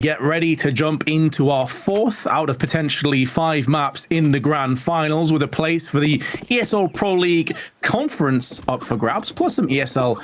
Get ready to jump into our fourth out of potentially 5 maps in the grand finals, with a place for the ESL Pro League conference up for grabs, plus some ESL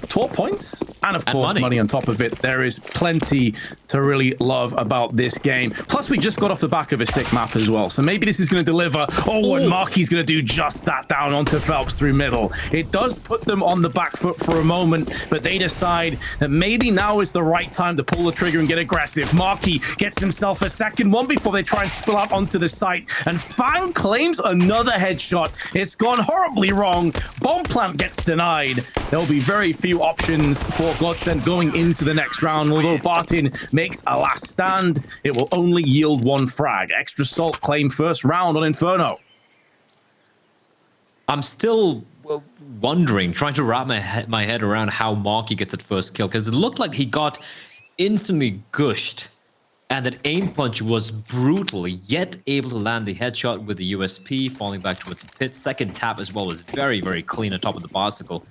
tour points, and of course money on top of it. There is plenty to really love about this game. Plus, we just got off the back of a stick map as well, so maybe this is going to deliver. Oh, and Marky's going to do just that down onto Phelps through middle. It does put them on the back foot for a moment, but they decide that maybe now is the right time to pull the trigger and get aggressive. Marky gets himself a second one before they try and spill out onto the site, and Fang claims another headshot. It's gone horribly wrong. Bomb plant gets denied. There'll be very few options for GODSENT going into the next round. Although Bartin makes a last stand, it will only yield 1 frag. Extra Salt claim first round on Inferno. I'm still wondering, trying to wrap my head around how Marky gets that first kill, because it looked like he got instantly gushed, and that aim punch was brutal, yet able to land the headshot with the USP, falling back towards the pit. Second tap as well was very, very clean on top of the bicycle.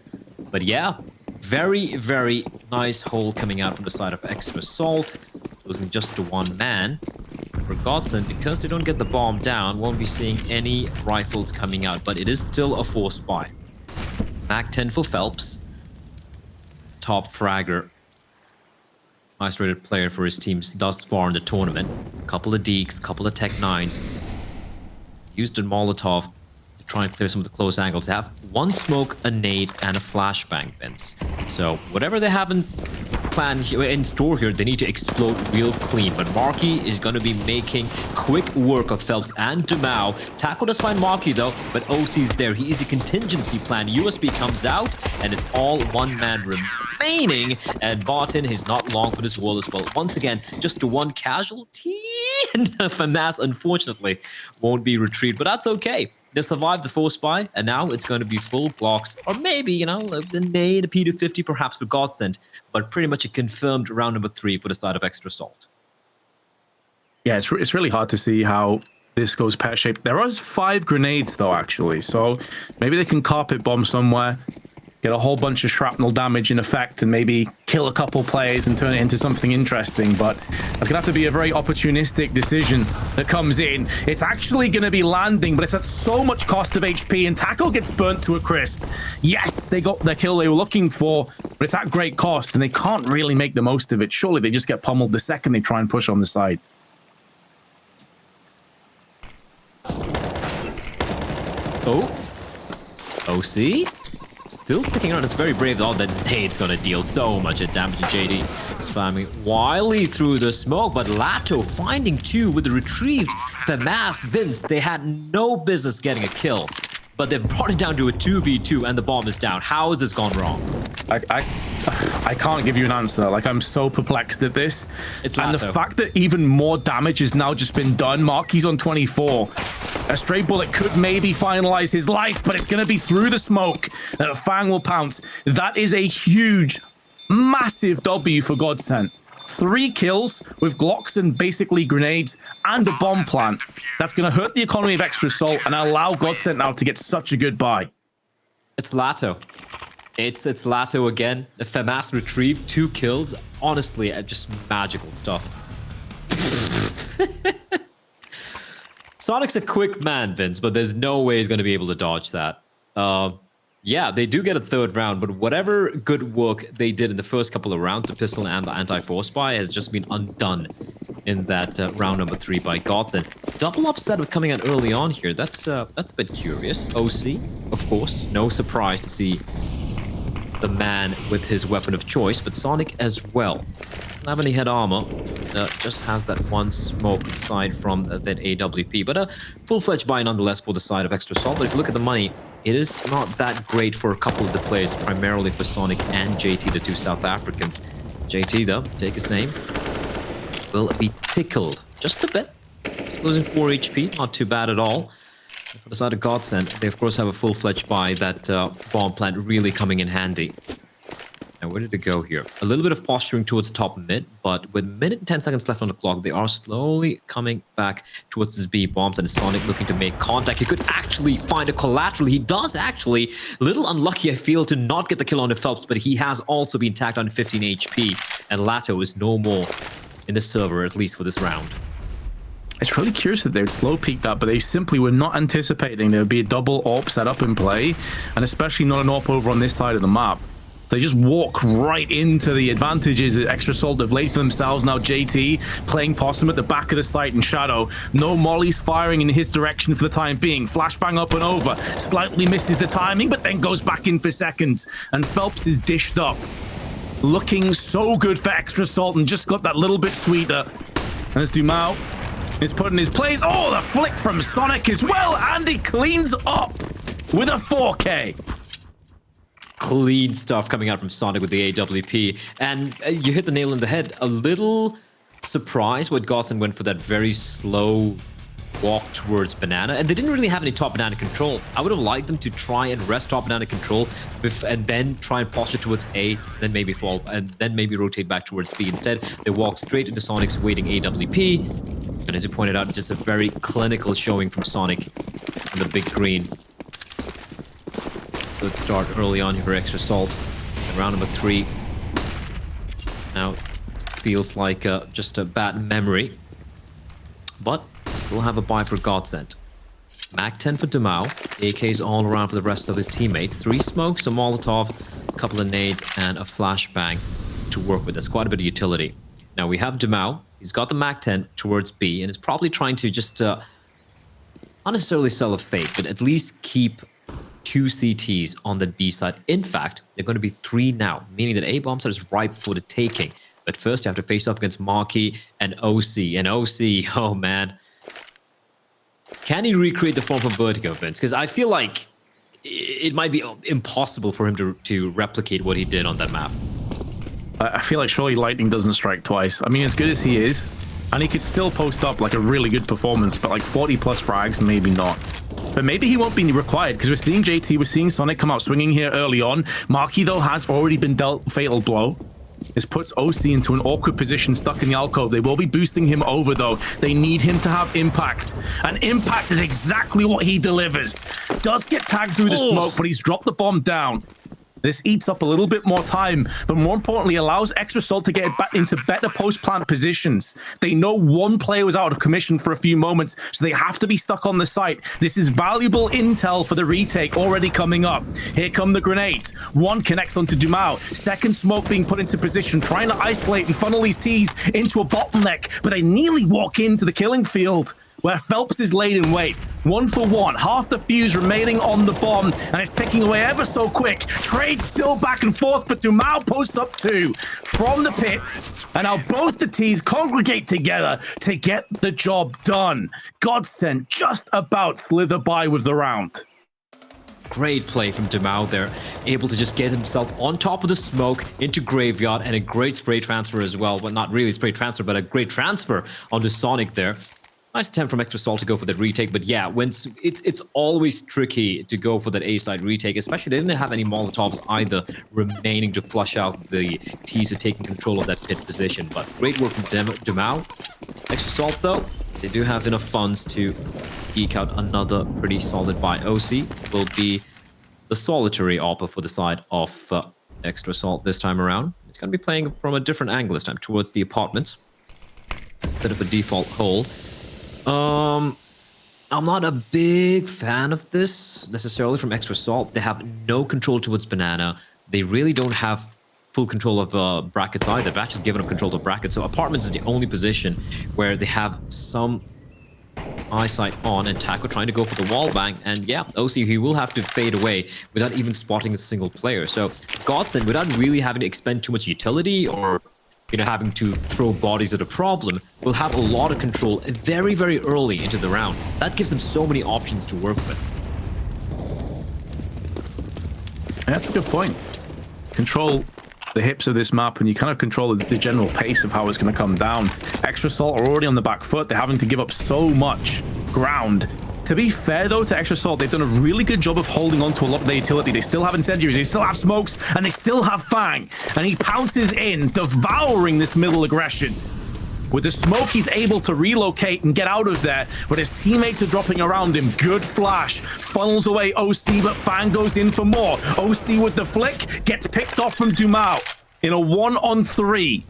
But yeah, very, very nice hole coming out from the side of Extra Salt. Losing just to 1 man. For GODSENT, because they don't get the bomb down, won't be seeing any rifles coming out, but it is still a forced buy. Mac 10 for Phelps. Top fragger. Highest rated player for his teams thus far in the tournament. A couple of deeks, couple of Tech 9s. Used a Molotov to try and clear some of the close angles. They have 1 smoke, a nade, and a flashbang, Vince. So whatever they have in store here, they need to explode real clean. But Marky is going to be making quick work of Phelps and Dumao. Tackle does find Marky though, but OC's there. He is the contingency plan. USB comes out, and it's all 1 man remaining. And Bartin is not long for this wall as well. Once again, just 1 casualty. And FAMAS, unfortunately, won't be retrieved, but that's okay. They survived the force buy, and now it's going to be full blocks, or maybe, you know, the nade, a P250 perhaps for GODSENT, but pretty much a confirmed round number 3 for the side of Extra Salt. Yeah, it's really hard to see how this goes pear-shaped. There was 5 grenades, though, actually, so maybe they can carpet bomb somewhere, get a whole bunch of shrapnel damage in effect, and maybe kill a couple players and turn it into something interesting. But it's gonna have to be a very opportunistic decision that comes in. It's actually gonna be landing, but it's at so much cost of HP, and Tackle gets burnt to a crisp. Yes, they got the kill they were looking for, but it's at great cost, and they can't really make the most of it. Surely they just get pummeled the second they try and push on the side. Oh, OC? Still sticking around. It's very brave. Oh, the nade's gonna deal so much damage to JD. Spamming wildly through the smoke, but Lato finding 2 with the retrieved FAMAS. Vince, they had no business getting a kill, but they've brought it down to a 2v2, and the bomb is down. How has this gone wrong? I can't give you an answer. Like, I'm so perplexed at this. It's and Lato. The fact that even more damage has now just been done. Marky's on 24. A stray bullet could maybe finalize his life, but it's going to be through the smoke that Fang will pounce. That is a huge, massive W for GODSENT. 3 kills with Glocks and basically grenades and a bomb plant. That's going to hurt the economy of Extra Salt and allow GODSENT now to get such a good buy. It's Lato. It's Lato again. The FAMAS retrieved 2 kills. Honestly, just magical stuff. Sonic's a quick man, Vince, but there's no way he's going to be able to dodge that. Yeah, they do get a 3rd round, but whatever good work they did in the first couple of rounds, the pistol and the anti-force buy, has just been undone in that round number 3 by GODSENT. Double upset with coming out early on here. That's a bit curious. OC, of course, no surprise to see the man with his weapon of choice, but Sonic as well. Doesn't have any head armor, just has that 1 smoke aside from that AWP, but a full-fledged buy nonetheless for the side of Extra Salt. But if you look at the money, it is not that great for a couple of the players, primarily for Sonic and JT, the 2 South Africans. JT, though, take his name, will be tickled just a bit. Just losing 4 HP, not too bad at all. For the side of GODSENT, they of course have a full-fledged buy, that bomb plant really coming in handy. Now, where did it go here? A little bit of posturing towards top mid, but with 1 minute and 10 seconds left on the clock, they are slowly coming back towards his B bombs, and Sonic looking to make contact. He could actually find a collateral. He does actually. A little unlucky, I feel, to not get the kill on the Phelps, but he has also been tagged on 15 HP, and Lato is no more. in the server, at least for this round. It's really curious that they'd slow peek that, but they simply were not anticipating there would be a double AWP set up in play, and especially not an AWP over on this side of the map. They just walk right into the advantages that Extra Salt have laid for themselves. Now JT playing Possum at the back of the site in shadow. No mollies firing in his direction for the time being. Flashbang up and over. Slightly misses the timing, but then goes back in for seconds. And Phelps is dished up. Looking so good for Extra Salt and just got that little bit sweeter. And as Dumau is put in his place. Oh, the flick from Sonic as well. And he cleans up with a 4K. Clean stuff coming out from Sonic with the AWP. And you hit the nail on the head. A little surprised what GODSENT went for that very slow walk towards Banana. And they didn't really have any top Banana control. I would have liked them to try and rest top Banana control and then try and posture towards A, then maybe fall, and then maybe rotate back towards B. Instead, they walk straight into Sonic's waiting AWP. And as you pointed out, just a very clinical showing from Sonic on the big green. Good start early on here for Extra Salt. And round number 3. Now, feels like just a bad memory. But still have a buy for GODSENT. Mac 10 for Dumau. AKs all around for the rest of his teammates. 3 smokes, a Molotov, a couple of nades, and a flashbang to work with. That's quite a bit of utility. Now we have Dumau. He's got the Mac 10 towards B, and is probably trying to just not necessarily sell a fake, but at least keep 2 CTs on the B side. In fact, they're going to be 3 now, meaning that A bomb site is ripe for the taking. But first, you have to face off against Marky and OC. And OC, oh man. Can he recreate the form from Vertigo, Vince? Because I feel like it might be impossible for him to replicate what he did on that map. I feel like surely lightning doesn't strike twice. I mean, as good as he is, and he could still post up like a really good performance, but like 40 plus frags, maybe not. But maybe he won't be required, because we're seeing JT, we're seeing Sonic come out swinging here early on. Marky, though, has already been dealt fatal blow. This puts OC into an awkward position, stuck in the alcove. They will be boosting him over, though. They need him to have impact. And impact is exactly what he delivers. Does get tagged through the smoke, but he's dropped the bomb down. This eats up a little bit more time, but more importantly, allows Extra Salt to get back into better post-plant positions. They know one player was out of commission for a few moments, so they have to be stuck on the site. This is valuable intel for the retake already coming up. Here come the grenades. One connects onto Dumau. Second smoke being put into position, trying to isolate and funnel these T's into a bottleneck, but they nearly walk into the killing field, where Phelps is laid in wait. 1 for 1, half the fuse remaining on the bomb, and it's ticking away ever so quick. Trade still back and forth, but Dumau posts up 2 from the pit, and now both the T's congregate together to get the job done. GODSENT just about slither by with the round. Great play from Dumau there, able to just get himself on top of the smoke into Graveyard, and a great spray transfer as well. Well, not really spray transfer, but a great transfer onto Sonic there. Nice attempt from Extra Salt to go for that retake, but yeah, when it's always tricky to go for that A-side retake, especially they didn't have any Molotovs either remaining to flush out the T's who taking control of that pit position. But great work from Dumau. Extra Salt, though, they do have enough funds to eke out another pretty solid buy. OC will be the solitary AWP for the side of Extra Salt this time around. It's going to be playing from a different angle this time, towards the apartments. Bit of a default hole. I'm not a big fan of this necessarily from Extra Salt. They have no control towards Banana. They really don't have full control of brackets either. They've actually given up control of brackets. So apartments is the only position where they have some eyesight on, and Taco trying to go for the wall bang. And yeah, OC, he will have to fade away without even spotting a single player. So GODSENT, without really having to expend too much utility or having to throw bodies at a problem, will have a lot of control very, very early into the round. That gives them so many options to work with. That's a good point. Control the hips of this map, and you kind of control the general pace of how it's going to come down. Extra Salt are already on the back foot. They're having to give up so much ground. To be fair, though, to Extra Salt, they've done a really good job of holding on to a lot of their utility. They still have incendiaries, they still have smokes, and they still have Fang. And he pounces in, devouring this middle aggression. With the smoke, he's able to relocate and get out of there, but his teammates are dropping around him. Good flash. Funnels away OC, but Fang goes in for more. OC with the flick, gets picked off from Dumau in a 1-on-3.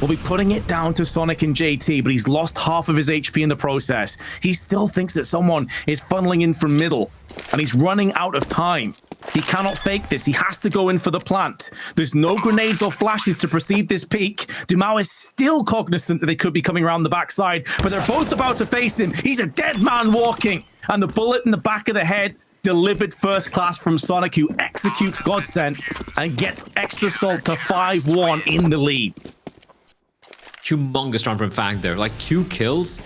will be putting it down to Sonic and JT, but he's lost half of his HP in the process. He still thinks that someone is funneling in from middle, and he's running out of time. He cannot fake this. He has to go in for the plant. There's no grenades or flashes to precede this peak. Dumao is still cognizant that they could be coming around the backside, but they're both about to face him. He's a dead man walking, and the bullet in the back of the head delivered first class from Sonic, who executes GODSENT and gets Extra Salt to 5-1 in the lead. Humongous round from Fang there. Like 2 kills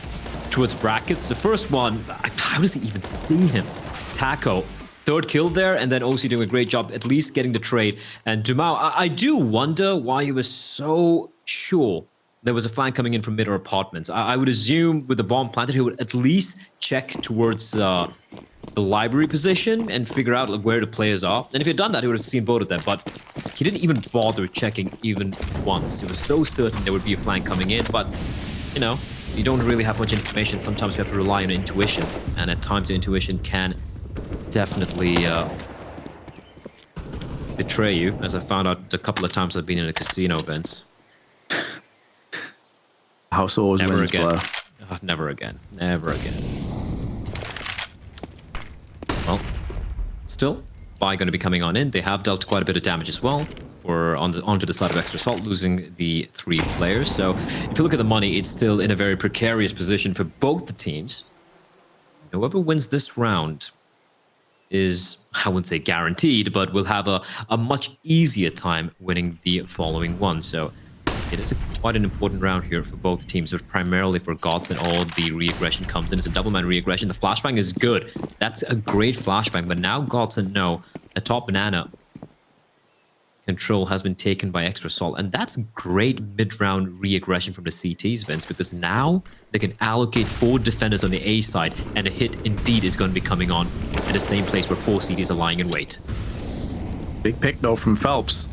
towards brackets. The first one, how does he even see him? Taco. 3rd kill there, and then OC doing a great job at least getting the trade. And Dumao, I do wonder why he was so sure there was a flank coming in from mid or apartments. I would assume with the bomb planted, he would at least check towards the library position and figure out like, where the players are. And if he had done that, he would have seen both of them. But he didn't even bother checking even once. He was so certain there would be a flank coming in. But, you know, you don't really have much information. Sometimes you have to rely on intuition. And at times, the intuition can definitely betray you, as I found out a couple of times I've been in a casino event. House always Never wins, again. Blair. Never again. Never again. Well, still, Bai going to be coming on in. They have dealt quite a bit of damage as well. Or onto the side of Extra Salt, losing the 3 players. So if you look at the money, it's still in a very precarious position for both the teams. Whoever wins this round is, I wouldn't say guaranteed, but will have a much easier time winning the following one. So it is quite an important round here for both teams, but primarily for GODSENT. All the re-aggression comes in. It's a double-man re-aggression. The flashbang is good. That's a great flashbang, but now GODSENT know the top banana control has been taken by Extra Salt, and that's great mid-round re-aggression from the CTs, Vince, because now they can allocate 4 defenders on the A side, and a hit indeed is going to be coming on at the same place where 4 CTs are lying in wait. Big pick though from Phelps.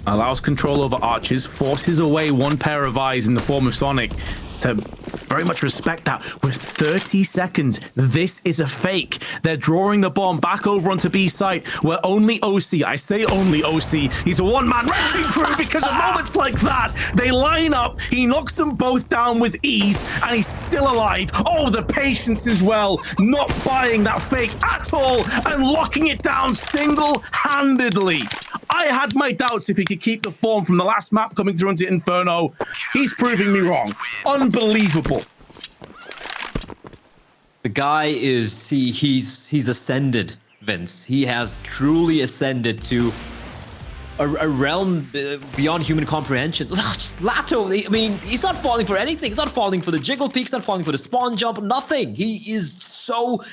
Allows control over arches, forces away 1 pair of eyes in the form of Sonic to very much respect that. With 30 seconds, this is a fake. They're drawing the bomb back over onto B site, where only OC, I say only OC, he's a one-man wrecking crew because of moments like that. They line up, he knocks them both down with ease, and he's still alive. Oh, the patience as well, not buying that fake at all, and locking it down single-handedly. I had my doubts if he could keep the form from the last map coming through into Inferno. He's proving me wrong. Unbelievable. The guy is, he's ascended, Vince. He has truly ascended to a realm beyond human comprehension. Lato, I mean, he's not falling for anything. He's not falling for the jiggle peak. He's not falling for the spawn jump. Nothing. He is so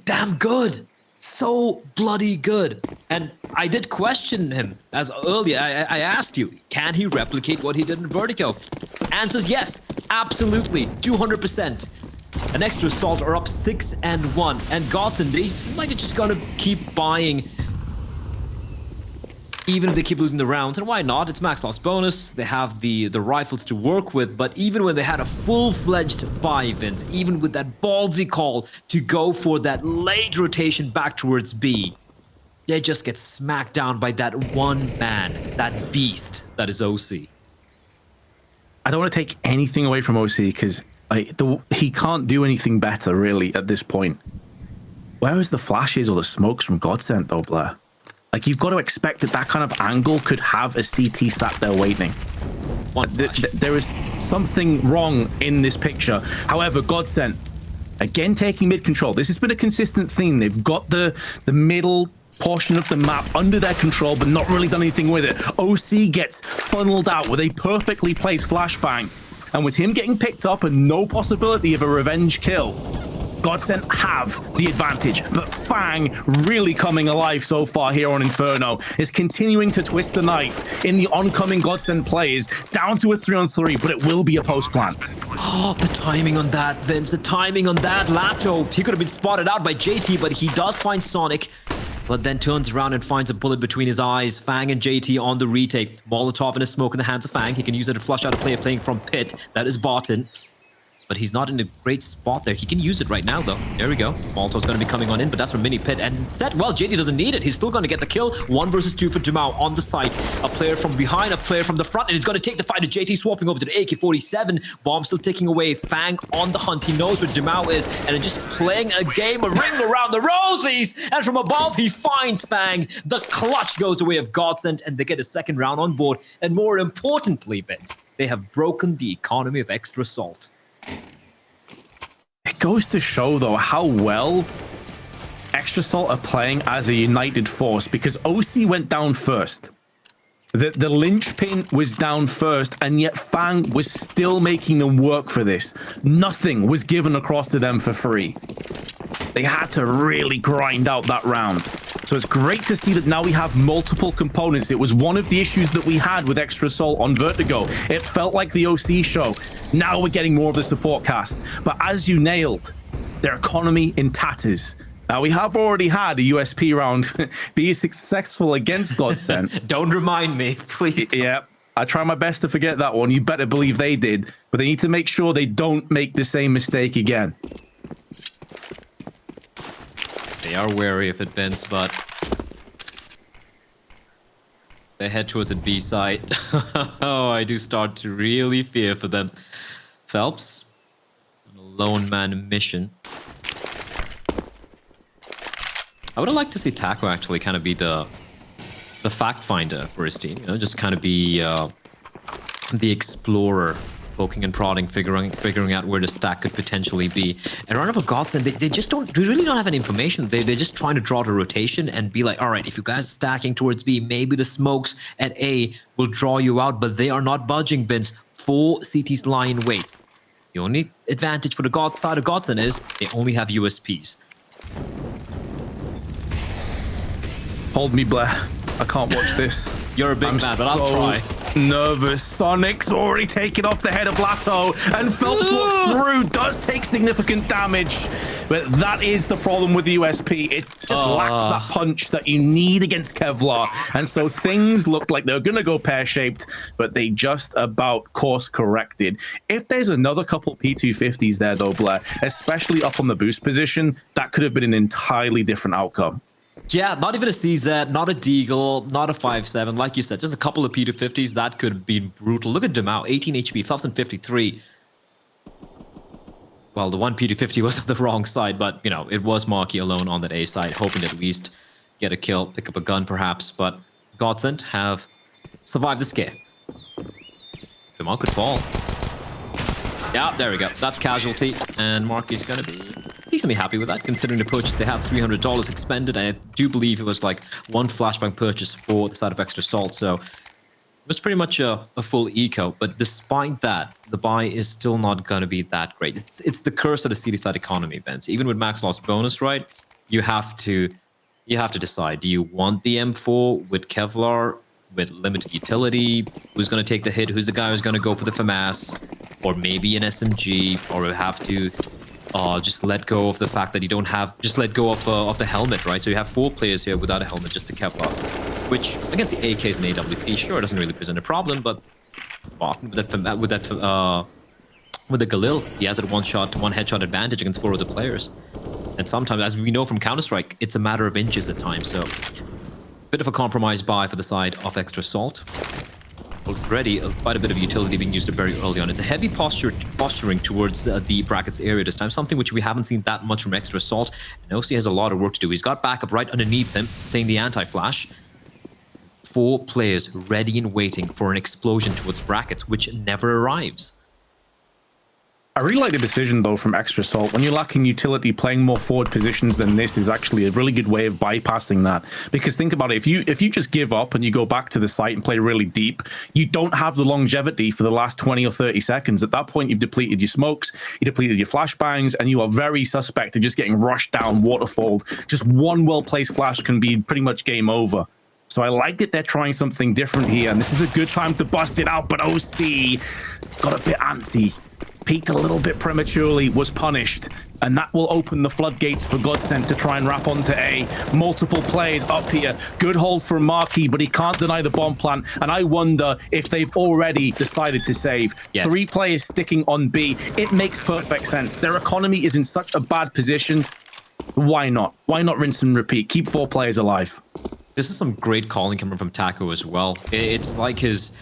damn good. So bloody good. And I did question him as earlier. I asked you, can he replicate what he did in Vertigo? Answers yes, absolutely, 200%. An Extra Salt are up 6-1, and GODSENT, they seem like they're just gonna keep buying, even if they keep losing the rounds. And why not? It's max loss bonus. They have the rifles to work with. But even when they had a full-fledged buy, Vince, even with that ballsy call to go for that late rotation back towards B, they just get smacked down by that one man, that beast that is OC. I don't want to take anything away from OC because he can't do anything better really at this point. Where is the flashes or the smokes from GODSENT though, Blair? Like, you've got to expect that that kind of angle could have a CT sat there waiting. There is something wrong in this picture. However, GODSENT, again, taking mid control. This has been a consistent theme. They've got the middle portion of the map under their control, but not really done anything with it. OC gets funneled out with a perfectly placed flashbang. And with him getting picked up and no possibility of a revenge kill, GODSENT have the advantage, but Fang, really coming alive so far here on Inferno, is continuing to twist the knife in the oncoming GODSENT players, down to a 3-on-3, but it will be a post-plant. Oh, the timing on that, Vince, the timing on that. Lato, he could have been spotted out by JT, but he does find Sonic, but then turns around and finds a bullet between his eyes. Fang and JT on the retake. Molotov and a smoke in the hands of Fang. He can use it to flush out a player playing from pit. That is Barton. but he's not in a great spot there. He can use it right now, though. There we go. Molotov's going to be coming on in, but that's from Mini Pit. And instead, well, JD doesn't need it. He's still going to get the kill. 1 versus 2 for Jamao on the side. A player from behind, a player from the front, and he's going to take the fight. And JT swapping over to the AK-47. Bomb still ticking away. Fang on the hunt. He knows where Jamao is, and just playing a game, a ring around the rosies. And from above, he finds Fang. The clutch goes away of GODSENT, and they get a second round on board. And more importantly, Vince, they have broken the economy of Extra Salt. It goes to show, though, how well Extra Salt are playing as a united force, because OC went down first. The linchpin was down first, and yet Fang was still making them work for this. Nothing was given across to them for free. They had to really grind out that round. So it's great to see that now we have multiple components. It was one of the issues that we had with Extra Salt on Vertigo. It felt like the OC show. Now we're getting more of the support cast. But as you nailed, their economy in tatters. Now, we have already had a USP round be successful against GODSENT. Don't remind me, please. Yeah, I try my best to forget that one. You better believe they did. But they need to make sure they don't make the same mistake again. They are wary of it, Vince, but they head towards the B side. Oh, I do start to really fear for them. Phelps, on a lone man mission. I would have liked to see Taco actually kind of be the fact finder for his team, you know, just kind of be the explorer, poking and prodding, figuring out where the stack could potentially be. And right now for GODSENT, they really don't have any information. They're just trying to draw the rotation and be like, all right, if you guys are stacking towards B, maybe the smokes at A will draw you out, but they are not budging, Vince. 4 CTs lie in wait. The only advantage for the side of GODSENT is they only have USPs. Hold me, Blair. I can't watch this. You're a big man, but I'll try. Nervous. Sonic's already taken off the head of Lato, and Phelps walks through, does take significant damage. But that is the problem with the USP. It just lacks that punch that you need against Kevlar. And so things looked like they're going to go pear-shaped, but they just about course-corrected. If there's another couple P250s there, though, Blair, especially up on the boost position, that could have been an entirely different outcome. Yeah, not even a CZ, not a Deagle, not a 5.7. Like you said, just a couple of P250s. That could have been brutal. Look at Jamao, 18 HP, Phelps and 53. Well, the one P250 was on the wrong side, but, you know, it was Marky alone on that A side, hoping to at least get a kill, pick up a gun perhaps. But GODSENT have survived the scare. Jamao could fall. Yeah, there we go. That's casualty, and Marky's going to be decently happy with that, considering the purchase they have $300 expended. I do believe it was like 1 flashbang purchase for the side of Extra Salt, so it was pretty much a full eco. But despite that, the buy is still not going to be that great. It's the curse of the city side economy, Vince. Even with max loss bonus, right? You have to decide. Do you want the M4 with Kevlar, with limited utility? Who's going to take the hit? Who's the guy who's going to go for the FAMAS? Or maybe an SMG? Or have to just let go of the fact that you don't have, just let go of the helmet, right? So you have 4 players here without a helmet, just a Kevlar, which against the AKs and AWP, sure, it doesn't really present a problem, but often with the Galil, he has a one headshot advantage against 4 other players. And sometimes, as we know from Counter-Strike, it's a matter of inches at times, so bit of a compromise buy for the side of Extra Salt. Already quite a bit of utility being used very early on. It's a heavy posturing towards the brackets area this time, something which we haven't seen that much from Extra Salt. And OC has a lot of work to do. He's got backup right underneath him, playing the anti-flash. 4 players ready and waiting for an explosion towards brackets, which never arrives. I really like the decision, though, from Extra Salt. When you're lacking utility, playing more forward positions than this is actually a really good way of bypassing that. Because think about it, if you just give up and you go back to the site and play really deep, you don't have the longevity for the last 20 or 30 seconds. At that point, you've depleted your smokes, you depleted your flashbangs, and you are very suspect of just getting rushed down, waterfalled. Just one well-placed flash can be pretty much game over. So I like that they're trying something different here, and this is a good time to bust it out, but OC got a bit antsy. peaked a little bit prematurely, was punished. And that will open the floodgates for GODSENT to try and wrap onto A. Multiple players up here. Good hold from Marquis, but he can't deny the bomb plant. And I wonder if they've already decided to save. Yes. 3 players sticking on B. It makes perfect sense. Their economy is in such a bad position. Why not? Why not rinse and repeat? Keep 4 players alive. This is some great calling coming from Taco as well. It's like his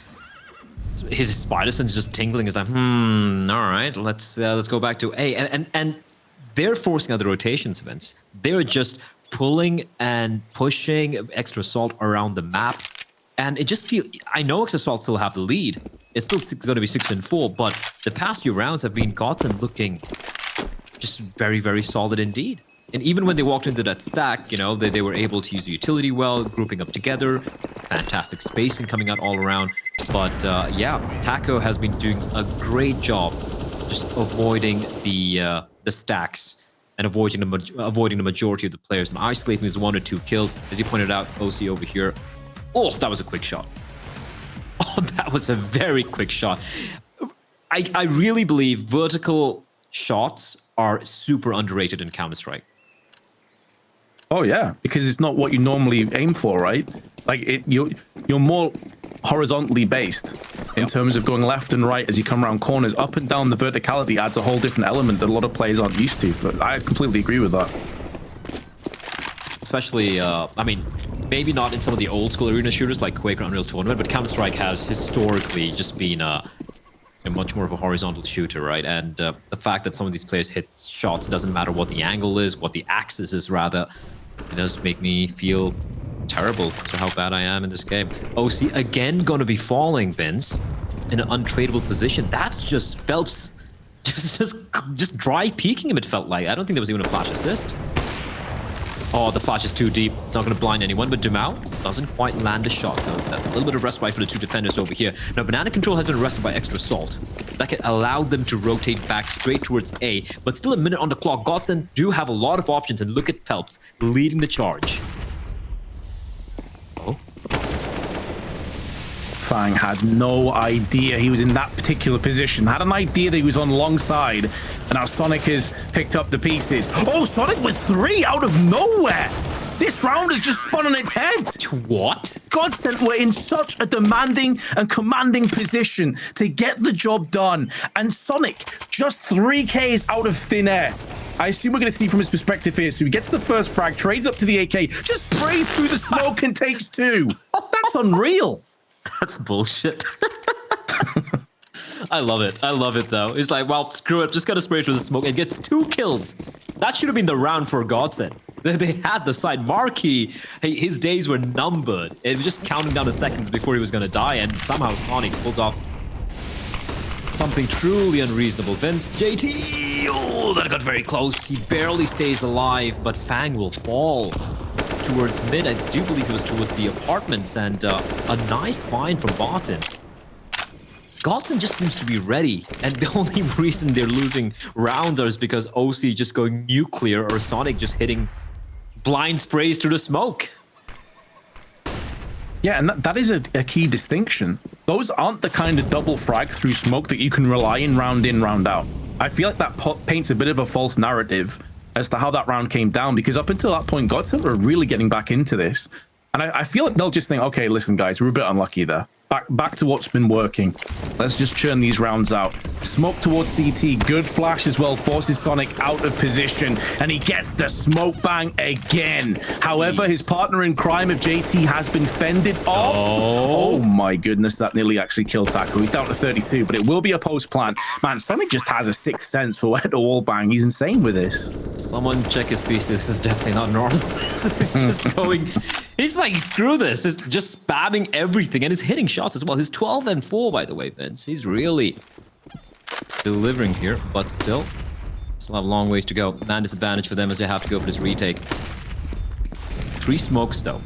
spider sense just tingling. Is like, all right, let's go back to A. And they're forcing out the rotations, Vince. They're just pulling and pushing extra salt around the map. And it just feels, I know extra salt still have the lead. It's still going to be 6-4, but the past few rounds have been GODSENT looking just very, very solid indeed. And even when they walked into that stack, you know, they were able to use the utility well, grouping up together, fantastic spacing coming out all around. But yeah, Taco has been doing a great job just avoiding the stacks and avoiding the majority of the players and isolating his 1 or 2 kills. As you pointed out, OC over here. Oh, that was a quick shot. Oh, that was a very quick shot. I really believe vertical shots are super underrated in Counter-Strike. Oh yeah, because it's not what you normally aim for, right? Like you're more horizontally based in terms of going left and right as you come around corners. Up and down, the verticality adds a whole different element that a lot of players aren't used to. But I completely agree with that. Especially, I mean, maybe not in some of the old school arena shooters like Quake or Unreal Tournament, but Counter-Strike has historically just been a much more of a horizontal shooter, right? And the fact that some of these players hit shots, doesn't matter what the angle is, what the axis is rather, it does make me feel terrible to how bad I am in this game. OC again going to be falling, Vince, in an untradeable position. That's just Phelps just dry peeking him, it felt like. I don't think there was even a flash assist. Oh, the flash is too deep. It's not going to blind anyone, but Dumao doesn't quite land a shot. So that's a little bit of respite for the 2 defenders over here. Now, Banana Control has been arrested by extra salt. That can allow them to rotate back straight towards A, but still a minute on the clock. GODSENT do have a lot of options, and look at Phelps leading the charge. Oh. Fang had no idea he was in that particular position. Had an idea that he was on long side. And now Sonic has picked up the pieces. Oh, Sonic with 3 out of nowhere. This round has just spun on its head. What? GODSENT were in such a demanding and commanding position to get the job done. And Sonic just 3 Ks out of thin air. I assume we're going to see from his perspective here. So he gets the first frag, trades up to the AK, just sprays through the smoke and takes 2. That's unreal. That's bullshit. I love it. I love it, though. It's like, well, screw it. Just got to spray through the smoke and gets 2 kills. That should have been the round for GODSENT. They had the side. Marquis, his days were numbered. It was just counting down the seconds before he was going to die, and somehow Sonic pulls off something truly unreasonable. Vince, JT, oh, that got very close. He barely stays alive, but Fang will fall towards mid. I do believe it was towards the apartments, and a nice find from Barton. GODSENT just seems to be ready, and the only reason they're losing rounds is because OC just going nuclear or Sonic just hitting blind sprays through the smoke. Yeah, and that is a key distinction. Those aren't the kind of double frag through smoke that you can rely in, round out. I feel like that paints a bit of a false narrative as to how that round came down, because up until that point, GODSENT were really getting back into this. And I feel like they'll just think, okay, listen, guys, we're a bit unlucky there. Back to what's been working. Let's just churn these rounds out. Smoke towards CT. Good flash as well. Forces Sonic out of position. And he gets the smoke bang again. However, his partner in crime of JT has been fended off. Oh my goodness. That nearly actually killed Taco. He's down to 32, but it will be a post plant. Man, Sonic just has a 6th sense for where to wall bang. He's insane with this. Someone check his piece. This is definitely not normal. He's just going... He's like, screw this. He's just spamming everything, and he's hitting shots as well. He's 12-4, by the way, Vince. He's really delivering here, but still have a long ways to go. Man disadvantage for them as they have to go for this retake. 3 smokes, though,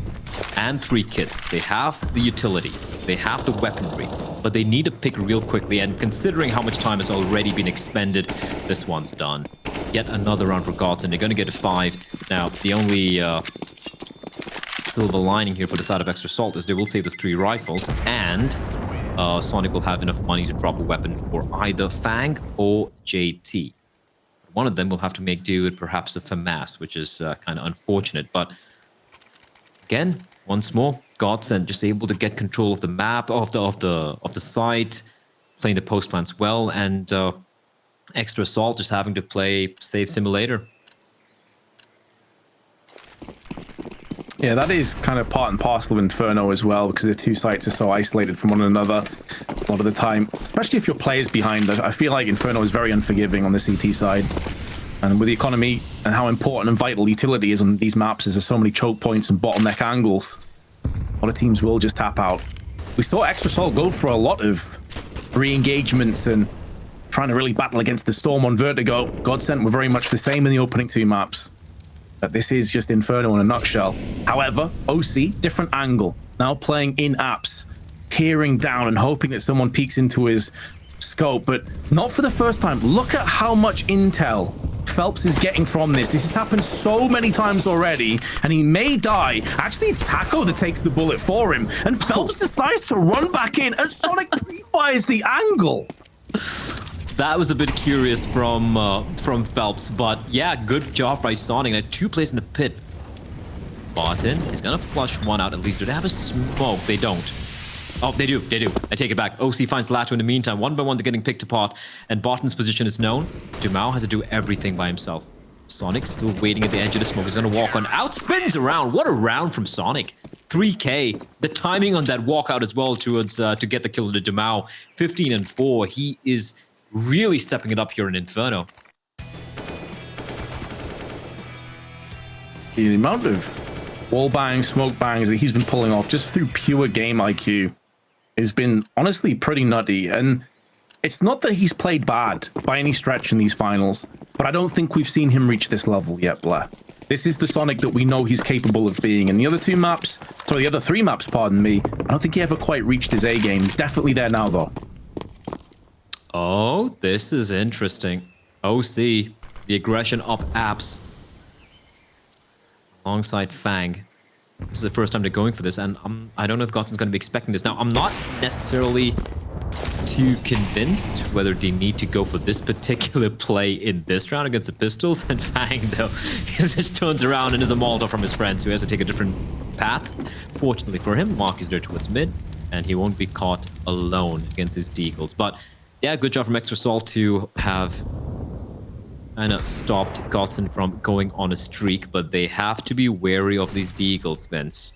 and 3 kits. They have the utility. They have the weaponry, but they need to pick real quickly, and considering how much time has already been expended, this one's done. Yet another round for GODSENT. They're going to get a 5. Now, the only... silver lining here for the side of extra salt is they will save those 3 rifles, and Sonic will have enough money to drop a weapon for either Fang or JT. One of them will have to make do with perhaps a FAMAS, which is kind of unfortunate. But again, once more, GODSENT just able to get control of the map, of the site, playing the post plants well, and Extra Assault just having to play Save Simulator. Yeah, that is kind of part and parcel of Inferno as well, because the two sites are so isolated from one another a lot of the time, especially if your player's behind. I feel like Inferno is very unforgiving on the CT side. And with the economy and how important and vital utility is on these maps, is there's so many choke points and bottleneck angles, a lot of teams will just tap out. We saw Extra Assault go for a lot of re-engagements and trying to really battle against the Storm on Vertigo. GODSENT were very much the same in the opening two maps. But this is just Inferno in a nutshell. However, OC, different angle. Now playing in apps, peering down and hoping that someone peeks into his scope, but not for the first time. Look at how much intel Phelps is getting from this. This has happened so many times already, and he may die. Actually, it's Taco that takes the bullet for him, and Phelps decides to run back in, and Sonic pre-fires the angle. That was a bit curious from Phelps, but yeah, good job by Sonic. And 2 plays in the pit. Barton is gonna flush one out at least. Do they have a smoke? They don't. Oh, they do. I take it back. OC finds Lato in the meantime. One by one, they're getting picked apart, and Barton's position is known. Dumao has to do everything by himself. Sonic still waiting at the edge of the smoke. He's gonna walk on out, spins around. What a round from Sonic. 3K. The timing on that walkout as well towards to get the kill to Dumao. 15 and 4. He is really stepping it up here in Inferno. The amount of wall bangs, smoke bangs that he's been pulling off just through pure game IQ has been honestly pretty nutty. And it's not that he's played bad by any stretch in these finals, but I don't think we've seen him reach this level yet, Blair. This is the Sonic that we know he's capable of being. And the other 3 maps, pardon me, I don't think he ever quite reached his A game. He's definitely there now, though. Oh, this is interesting. OC, the aggression up apps alongside Fang. This is the first time they're going for this, and I don't know if GODSENT's going to be expecting this. Now, I'm not necessarily too convinced whether they need to go for this particular play in this round against the Pistols. And Fang, though, he just turns around and is a Molotov from his friends, who has to take a different path. Fortunately for him, Mark is there towards mid, and he won't be caught alone against his Deagles. But yeah, good job from Extra Assault to have kind of stopped GODSENT from going on a streak, but they have to be wary of these Deagles, Vince.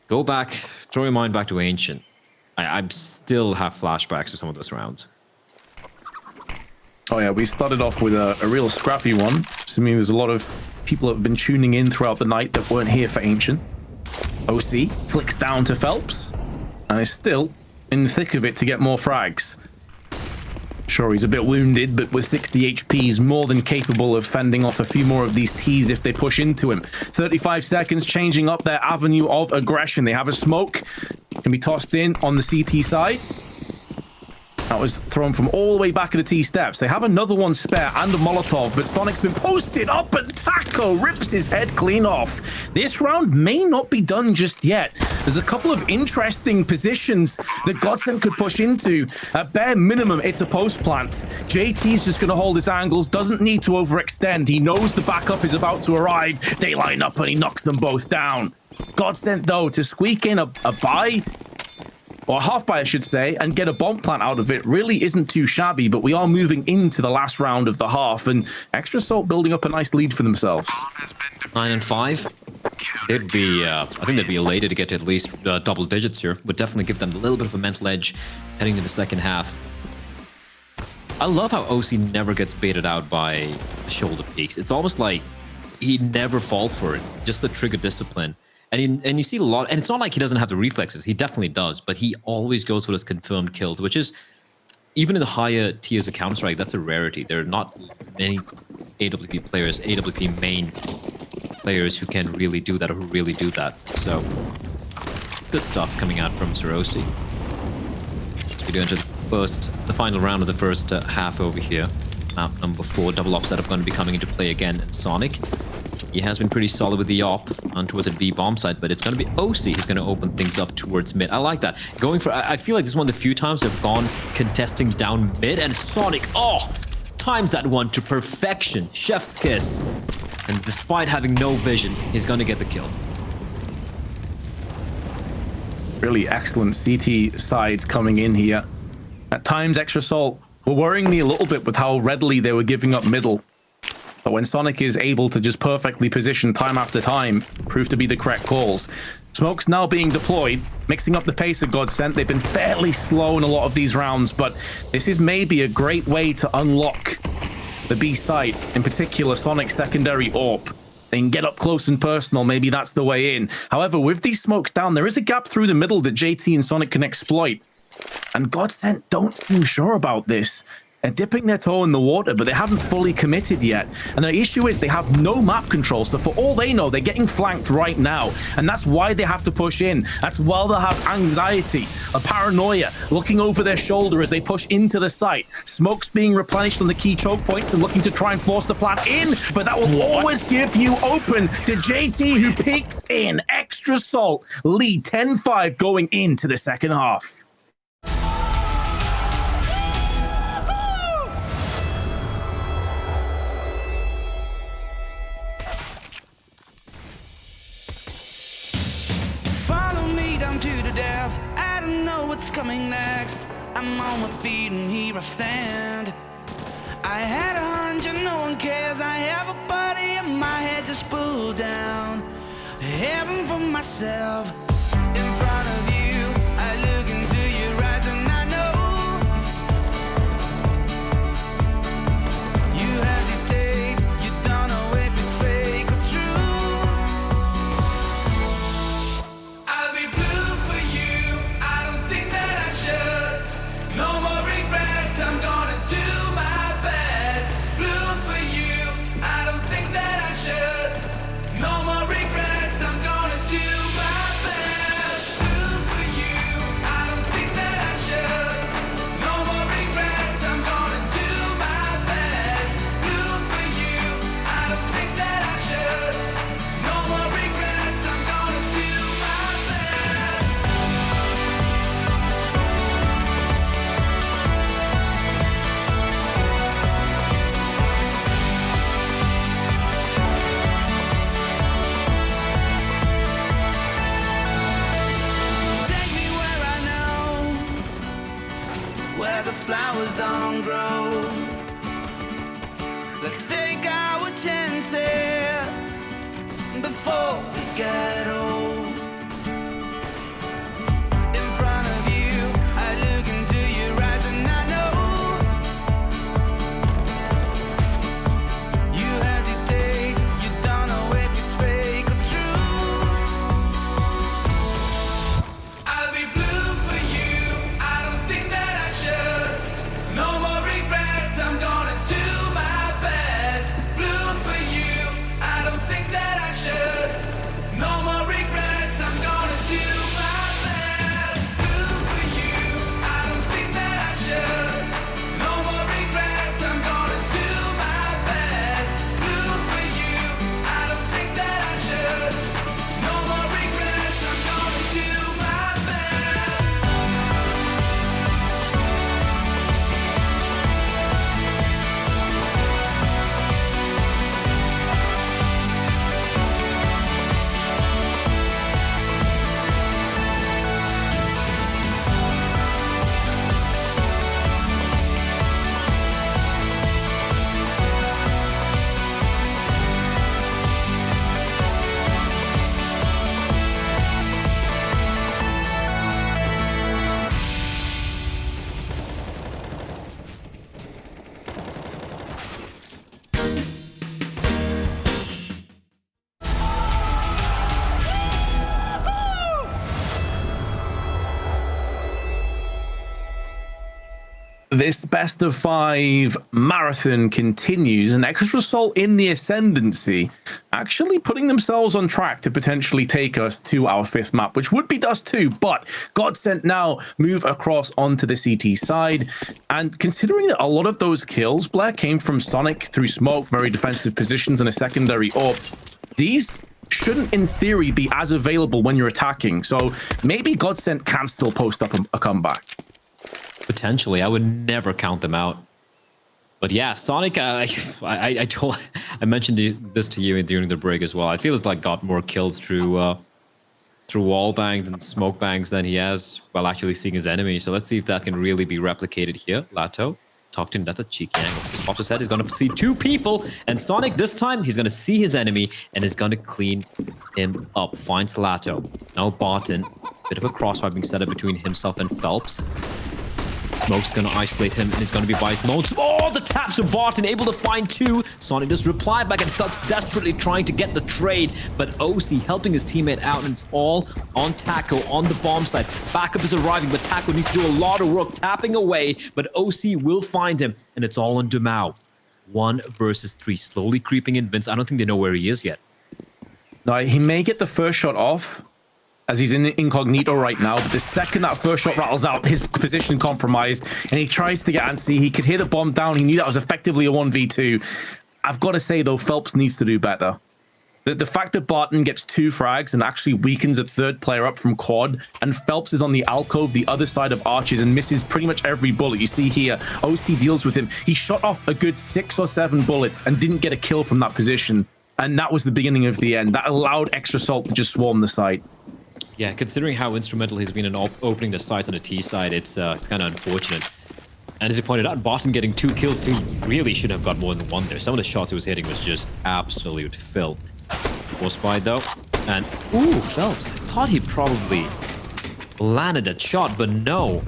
Go back, throw your mind back to Ancient. I still have flashbacks to some of those rounds. Oh yeah, we started off with a real scrappy one. So, I mean, there's a lot of people that have been tuning in throughout the night that weren't here for Ancient. OC flicks down to Phelps, and is still in the thick of it to get more frags. Sure, he's a bit wounded, but with 60 HP, he's more than capable of fending off a few more of these T's if they push into him. 35 seconds, changing up their avenue of aggression. They have a smoke, can be tossed in on the CT side. That was thrown from all the way back of the T steps. They have another one spare and a Molotov, but Sonic's been posted up, and Taco rips his head clean off. This round may not be done just yet. There's a couple of interesting positions that GODSENT could push into. At bare minimum, it's a post plant. JT's just going to hold his angles, doesn't need to overextend. He knows the backup is about to arrive. They line up and he knocks them both down. GODSENT, though, to squeak in a buy, or a half buy, I should say, and get a bomb plant out of it really isn't too shabby, but we are moving into the last round of the half, and Extra Assault building up a nice lead for themselves. 9 and 5. They'd be, I think they'd be elated to get to at least double digits here. Would definitely give them a little bit of a mental edge heading to the second half. I love how OC never gets baited out by shoulder peaks. It's almost like he never falls for it. Just the trigger discipline. And you see a lot, and it's not like he doesn't have the reflexes. He definitely does, but he always goes for his confirmed kills, which is, even in the higher tiers of Counter-Strike, that's a rarity. There are not many AWP players, AWP main players who can really do that, or who really do that. So, good stuff coming out from Mr. OC. As we go into the final round of the first half over here. Map number 4, double op setup going to be coming into play again, and Sonic He has been pretty solid with the op on towards the B bomb side, but it's going to be OC who's going to open things up towards mid. I like that. Going for, I feel like this is one of the few times they've gone contesting down mid, and Sonic, times that one to perfection. Chef's kiss. And despite having no vision, he's going to get the kill. Really excellent CT sides coming in here. At times, Extra Salt were worrying me a little bit with how readily they were giving up middle. But when Sonic is able to just perfectly position time after time, prove to be the correct calls. Smoke's now being deployed, mixing up the pace of GODSENT. They've been fairly slow in a lot of these rounds, but this is maybe a great way to unlock the B site, in particular Sonic's secondary AWP. They can get up close and personal, maybe that's the way in. However, with these smokes down, there is a gap through the middle that JT and Sonic can exploit. And GODSENT don't seem sure about this. They're dipping their toe in the water, but they haven't fully committed yet. And the issue is they have no map control, so for all they know, they're getting flanked right now. And that's why they have to push in. That's why they'll have anxiety, a paranoia, looking over their shoulder as they push into the site. Smoke's being replenished on the key choke points and looking to try and force the plant in, but that will always give you open to JT, who peeks in. Extra Salt lead 10-5 going into the second half. To the death, I don't know what's coming next. I'm on my feet and here I stand. I had a hunch and no one cares. I have a body in my head just pulled down. Heaven for myself. In front of you, I look into your eyes and I know you hesitate. You don't know if it's fake or true. I'll be blue for you. I don't think that I should. No more regrets. I'm gonna do my best. Blue for you. I don't think that I should. No more regrets. I'm gonna do my best. Blue for you. I don't think that I should. No more regrets. I'm gonna do my best. Blue for you. I don't think that I should. No more regrets. I'm gonna do my best. Take me where I know, where the flowers don't grow. Let's take our chances before we get old. In front of you, I look into your eyes and I know you hesitate. You don't know if it's fake or true. I'll be blue for you. I don't think that I should. No more regrets. I'm gonna do my best. Blue for you. I don't think that I should. No more regrets. I'm gonna do my best. Blue for you. I don't think that I should. No more regrets. I'm gonna do my best. Blue for you. I don't think that I should. No more regrets. I'm gonna do my best. This best of 5 marathon continues, and Extra Salt in the ascendancy. actually putting themselves on track to potentially take us to our 5th map, which would be Dust 2, but GODSENT now move across onto the CT side. And considering that a lot of those kills, Blair, came from Sonic through smoke, very defensive positions, and a secondary AWP, these shouldn't, in theory, be as available when you're attacking. So maybe GODSENT can still post up a comeback. Potentially. I would never count them out. But yeah, Sonic, I mentioned this to you during the break as well. I feel it's like got more kills through wall bangs and smoke bangs than he has while actually seeing his enemy. So let's see if that can really be replicated here. Lato talked to him. That's a cheeky angle. He pops his head. He's going to see 2 people. And Sonic, this time, he's going to see his enemy and is going to clean him up. Finds Lato. Now Barton. Bit of a crossfire being set up between himself and Phelps. Smoke's going to isolate him and he's going to be by his lonesome. Oh, the taps of Barton, able to find 2. Sonic does reply back and Phelps desperately trying to get the trade, but OC helping his teammate out, and it's all on Taco on the bomb side. Backup is arriving, but Taco needs to do a lot of work tapping away, but OC will find him, and it's all on Dumao. 1 versus 3, slowly creeping in. Vince, I don't think they know where he is yet. No, he may get the first shot off, as he's in incognito right now, but the second that first shot rattles out, his position compromised, and he tries to get antsy. He could hear the bomb down. He knew that was effectively a 1v2. I've got to say, though, Phelps needs to do better. The fact that Barton gets 2 frags and actually weakens a 3rd player up from quad, and Phelps is on the alcove, the other side of arches, and misses pretty much every bullet. You see here, OC deals with him. He shot off a good 6 or 7 bullets and didn't get a kill from that position. And that was the beginning of the end. That allowed Extra Salt to just swarm the site. Yeah, considering how instrumental he's been in opening the site on the T side, it's kind of unfortunate. And as he pointed out, Barton getting 2 kills, he really should have got more than 1 there. Some of the shots he was hitting was just absolute filth. Force by though, and ooh, Phelps thought he probably landed that shot, but no,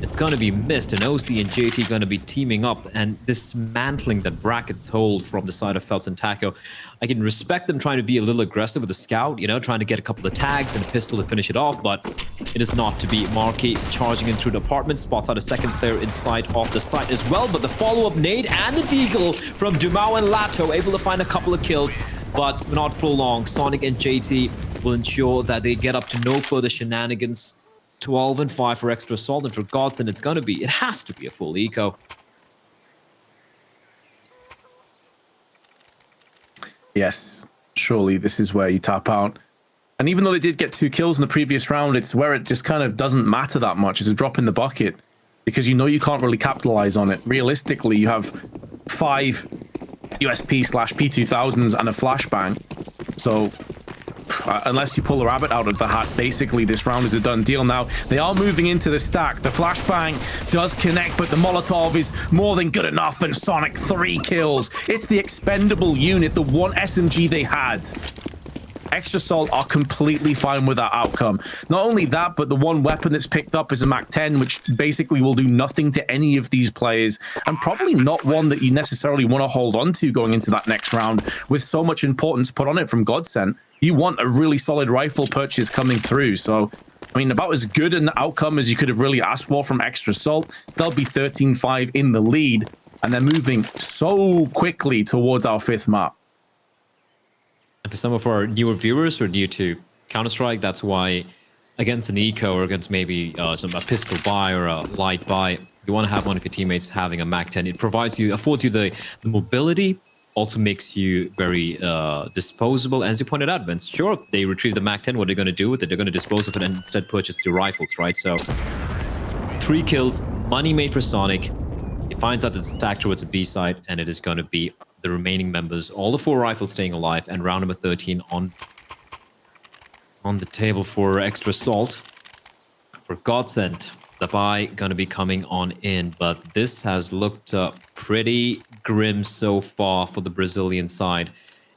it's gonna be missed, and OC and JT gonna be teaming up and dismantling that bracket hold from the side of Phelps and Taco. I can respect them trying to be a little aggressive with the scout, you know, trying to get a couple of tags and a pistol to finish it off, but it is not to be. Marquis charging in through the apartment, spots out a 2nd player inside of the site as well, but the follow-up nade and the deagle from Dumao and Lato able to find a couple of kills, but not for long. Sonic and JT will ensure that they get up to no further shenanigans. 12 and 5 for Extra Assault, and for GODSENT, it has to be a full eco. Yes, surely this is where you tap out. And even though they did get 2 kills in the previous round, it's where it just kind of doesn't matter that much. It's a drop in the bucket, because you know you can't really capitalize on it. Realistically, you have 5 USP/P2000s and a flashbang. So unless you pull a rabbit out of the hat, basically this round is a done deal. Now they are moving into the stack. The flashbang does connect, but the Molotov is more than good enough, and Sonic 3 kills. It's the expendable unit, the 1 SMG they had. Extra Salt are completely fine with that outcome. Not only that, but the 1 weapon that's picked up is a MAC-10, which basically will do nothing to any of these players, and probably not one that you necessarily want to hold on to going into that next round with so much importance put on it from GODSENT. You want a really solid rifle purchase coming through. So, I mean, about as good an outcome as you could have really asked for from Extra Salt. They'll be 13-5 in the lead, and they're moving so quickly towards our 5th map. And for some of our newer viewers who are new to Counter-Strike, that's why against an eco or against maybe a pistol buy or a light buy, you want to have one of your teammates having a MAC-10. It affords you the mobility, also makes you very disposable. And as you pointed out, Vince, sure, they retrieve the MAC-10. What are they going to do with it? They're going to dispose of it and instead purchase the rifles, right? So 3 kills, money made for Sonic. He finds out that it's stacked towards the B side, and it is going to be the remaining members, all the 4 rifles staying alive, and round number 13 on the table for Extra Salt. For GODSENT, the buy going to be coming on in, but this has looked pretty grim so far for the Brazilian side.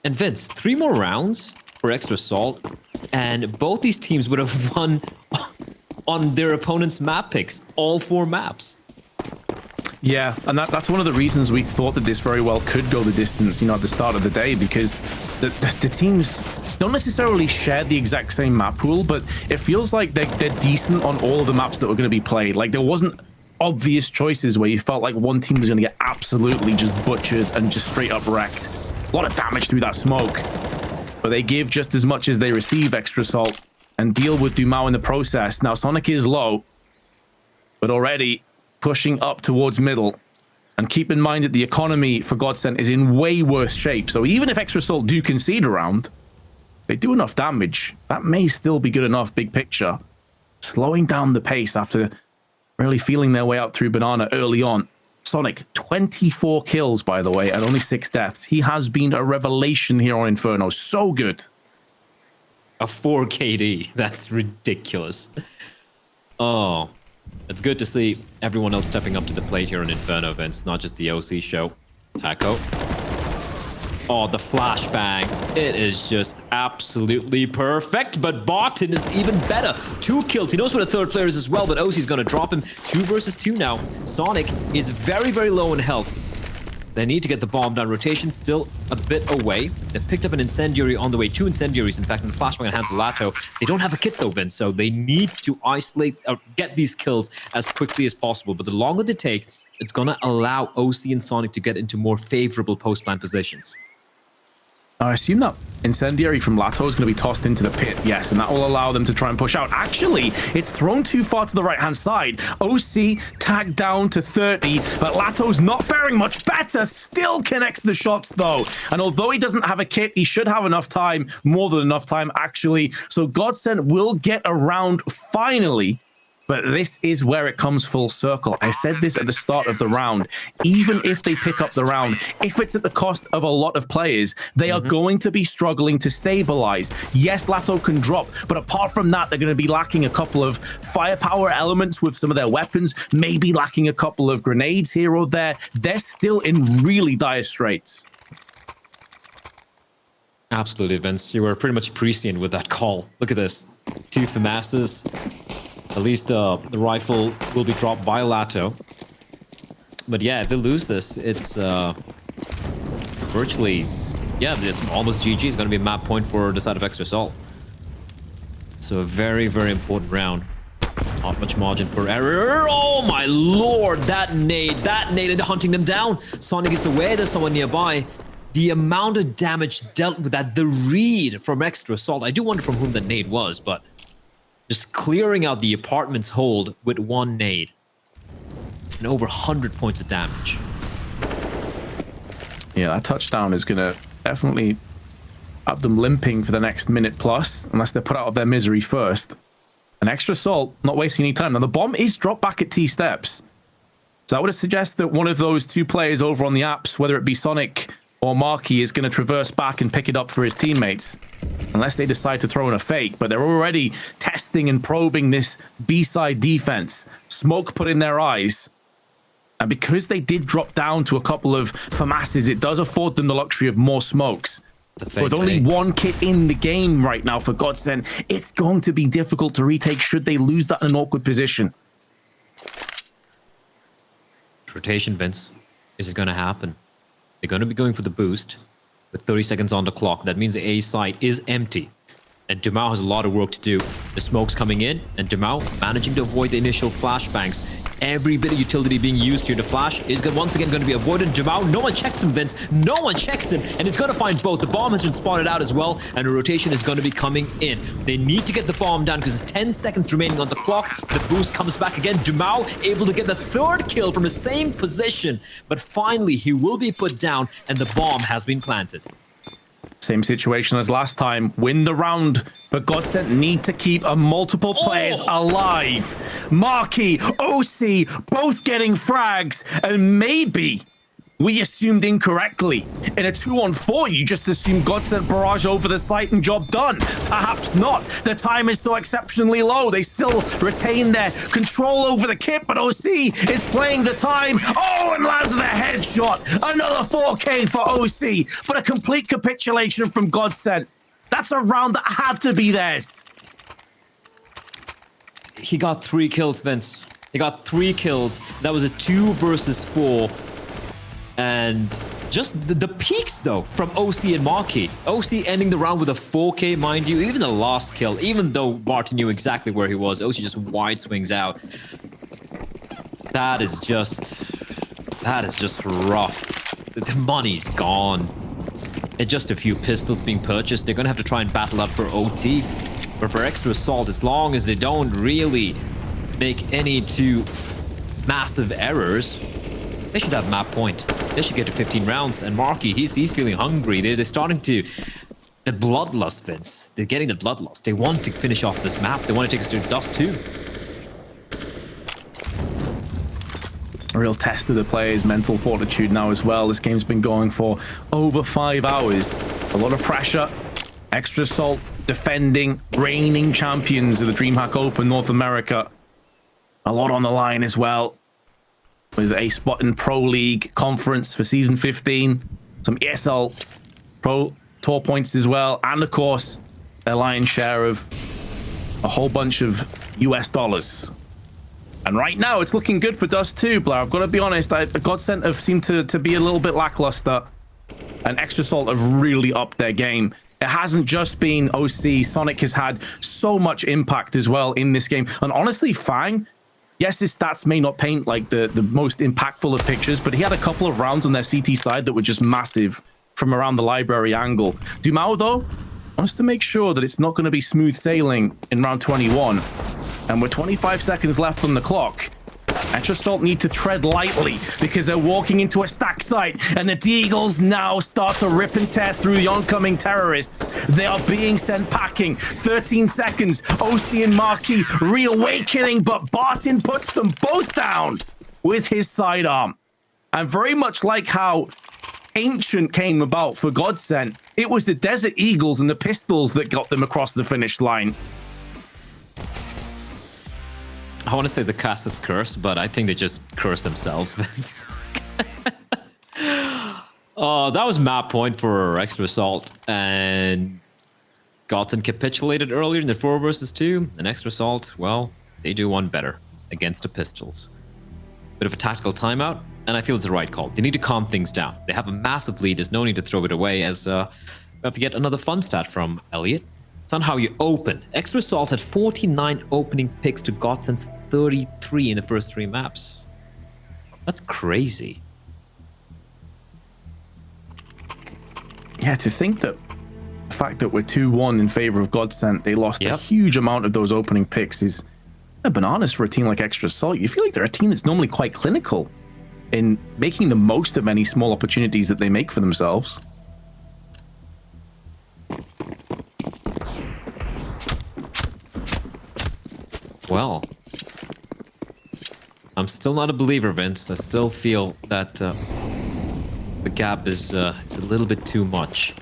And Vince, 3 more rounds for Extra Salt, and both these teams would have won on their opponent's map picks, all 4 maps. Yeah, and that's one of the reasons we thought that this very well could go the distance, you know, at the start of the day, because the teams don't necessarily share the exact same map pool, but it feels like they're decent on all of the maps that were going to be played. Like, there wasn't obvious choices where you felt like one team was going to get absolutely just butchered and just straight up wrecked. A lot of damage through that smoke. but they give just as much as they receive, Extra Salt, and deal with Dumao in the process. Now, Sonic is low, but already pushing up towards middle. And keep in mind that the economy for GODSENT is in way worse shape. So even if Extra Salt do concede a round, they do enough damage. That may still be good enough, big picture. Slowing down the pace after really feeling their way out through Banana early on. Sonic, 24 kills, by the way, and only 6 deaths. He has been a revelation here on Inferno. So good. A 4 KD. That's ridiculous. Oh, it's good to see everyone else stepping up to the plate here on Inferno events, not just the OC show. Taco. Oh, the flashbang. It is just absolutely perfect, but Barton is even better. 2 kills. He knows where the third player is as well, but OC's going to drop him. 2 versus 2 now. Sonic is very, very low in health. They need to get the bomb down. Rotation still a bit away. They picked up an incendiary on the way. 2 incendiaries, in fact, in the flashbang on hands of Lato. They don't have a kit though, Vince, so they need to isolate or get these kills as quickly as possible. But the longer they take, it's going to allow OC and Sonic to get into more favorable post-plant positions. I assume that incendiary from Lato is going to be tossed into the pit, yes, and that will allow them to try and push out. Actually, it's thrown too far to the right-hand side. OC tagged down to 30, but Lato's not faring much better. Still connects the shots, though. And although he doesn't have a kit, he should have enough time, more than enough time, actually. So GODSENT will get around finally. But this is where it comes full circle. I said this at the start of the round. Even if they pick up the round, if it's at the cost of a lot of players, they are going to be struggling to stabilize. Yes, Lato can drop, but apart from that, they're going to be lacking a couple of firepower elements with some of their weapons, maybe lacking a couple of grenades here or there. They're still in really dire straits. Absolutely, Vince. You were pretty much prescient with that call. Look at this. 2 FAMASs. At least the rifle will be dropped by Lato. But yeah, if they lose this, it's virtually, yeah, it's almost GG. It's going to be a map point for the side of Extra Salt. So a very, very important round. Not much margin for error. Oh my lord, that nade and hunting them down. Sonic is aware there's someone nearby. The amount of damage dealt with that, the read from Extra Salt. I do wonder from whom the nade was, but just clearing out the apartment's hold with 1 nade. And over 100 points of damage. Yeah, that touchdown is going to definitely have them limping for the next minute plus, unless they're put out of their misery first. An Extra Salt, not wasting any time. Now, the bomb is dropped back at T steps. So I would suggest that one of those 2 players over on the apps, whether it be Sonic or Marky, is going to traverse back and pick it up for his teammates. Unless they decide to throw in a fake, but they're already testing and probing this B-side defense. Smoke put in their eyes. And because they did drop down to a couple of FAMASs, it does afford them the luxury of more smokes. With only 1 kit in the game right now for GODSENT, it's going to be difficult to retake should they lose that in an awkward position. Rotation, Vince. Is it going to happen? They're going to be going for the boost. With 30 seconds on the clock, that means the A site is empty. And Dumao has a lot of work to do. The smoke's coming in, and Dumao managing to avoid the initial flashbangs. Every bit of utility being used here. The flash is once again going to be avoided. Dumao, no one checks him, Vince. No one checks him, and it's going to find both. The bomb has been spotted out as well, and a rotation is going to be coming in. They need to get the bomb down because there's 10 seconds remaining on the clock. The boost comes back again. Dumao able to get the 3rd kill from the same position, but finally he will be put down, and the bomb has been planted. Same situation as last time. Win the round, but GODSENT need to keep multiple players alive. Marky, OC, both getting frags, and maybe we assumed incorrectly. In a 2-on-4, you just assumed GODSENT barrage over the site and job done. Perhaps not. The time is so exceptionally low. They still retain their control over the kit, but OC is playing the time. Oh, and lands the headshot. Another 4K for OC, but a complete capitulation from GODSENT. That's a round that had to be theirs. He got 3 kills, Vince. He got 3 kills. That was a 2 versus 4. And just the peaks, though, from OC and Marky. OC ending the round with a 4K, mind you. Even the last kill, even though Martin knew exactly where he was, OC just wide swings out. That is just rough. The money's gone. and just a few pistols being purchased. They're going to have to try and battle out for OT. But for extra assault, as long as they don't really make any too massive errors, they should have map point. They should get to 15 rounds. And Marky, he's feeling hungry. They're starting to... The bloodlust, Vince. They're getting the bloodlust. They want to finish off this map. They want to take us to Dust 2. A real test of the players' mental fortitude now as well. This game's been going for over 5 hours. A lot of pressure, extra assault, defending, reigning champions of the DreamHack Open North America. A lot on the line as well, with a spot in Pro League Conference for Season 15, some ESL Pro Tour points as well, and of course, their lion's share of a whole bunch of US dollars. And right now, it's looking good for Dust 2, Blair. I've got to be honest, GODSENT have seemed to be a little bit lackluster, and Extra Salt have really upped their game. It hasn't just been OC. Sonic has had so much impact as well in this game. And honestly, Fang, yes, his stats may not paint like the most impactful of pictures, but he had a couple of rounds on their CT side that were just massive from around the library angle. Dumao, though, wants to make sure that it's not going to be smooth sailing in round 21. And with 25 seconds left on the clock, Extra Salt need to tread lightly because they're walking into a stack site, and the Deagles now start to rip and tear through the oncoming terrorists. They are being sent packing. 13 seconds. OC and Marquis reawakening, but Barton puts them both down with his sidearm. And very much like how Ancient came about for GODSENT, it was the Desert Eagles and the pistols that got them across the finish line. I want to say the cast is cursed, but I think they just cursed themselves, Vince. Oh, that was map point for Extra Assault, and GODSENT capitulated earlier in the 4 versus 2, and Extra Assault, well, they do one better against the pistols. Bit of a tactical timeout, and I feel it's the right call. They need to calm things down. They have a massive lead. There's no need to throw it away, as we have to get another fun stat from Elliot. It's on how you open. Extra Assault had 49 opening picks to GODSENT's 33 in the first 3 maps. That's crazy. Yeah, to think that the fact that we're 2-1 in favor of GODSENT, they lost a huge amount of those opening picks is bananas for a team like Extra Assault. You feel like they're a team that's normally quite clinical in making the most of any small opportunities that they make for themselves. Well, I'm still not a believer, Vince. I still feel that the gap is it's a little bit too much.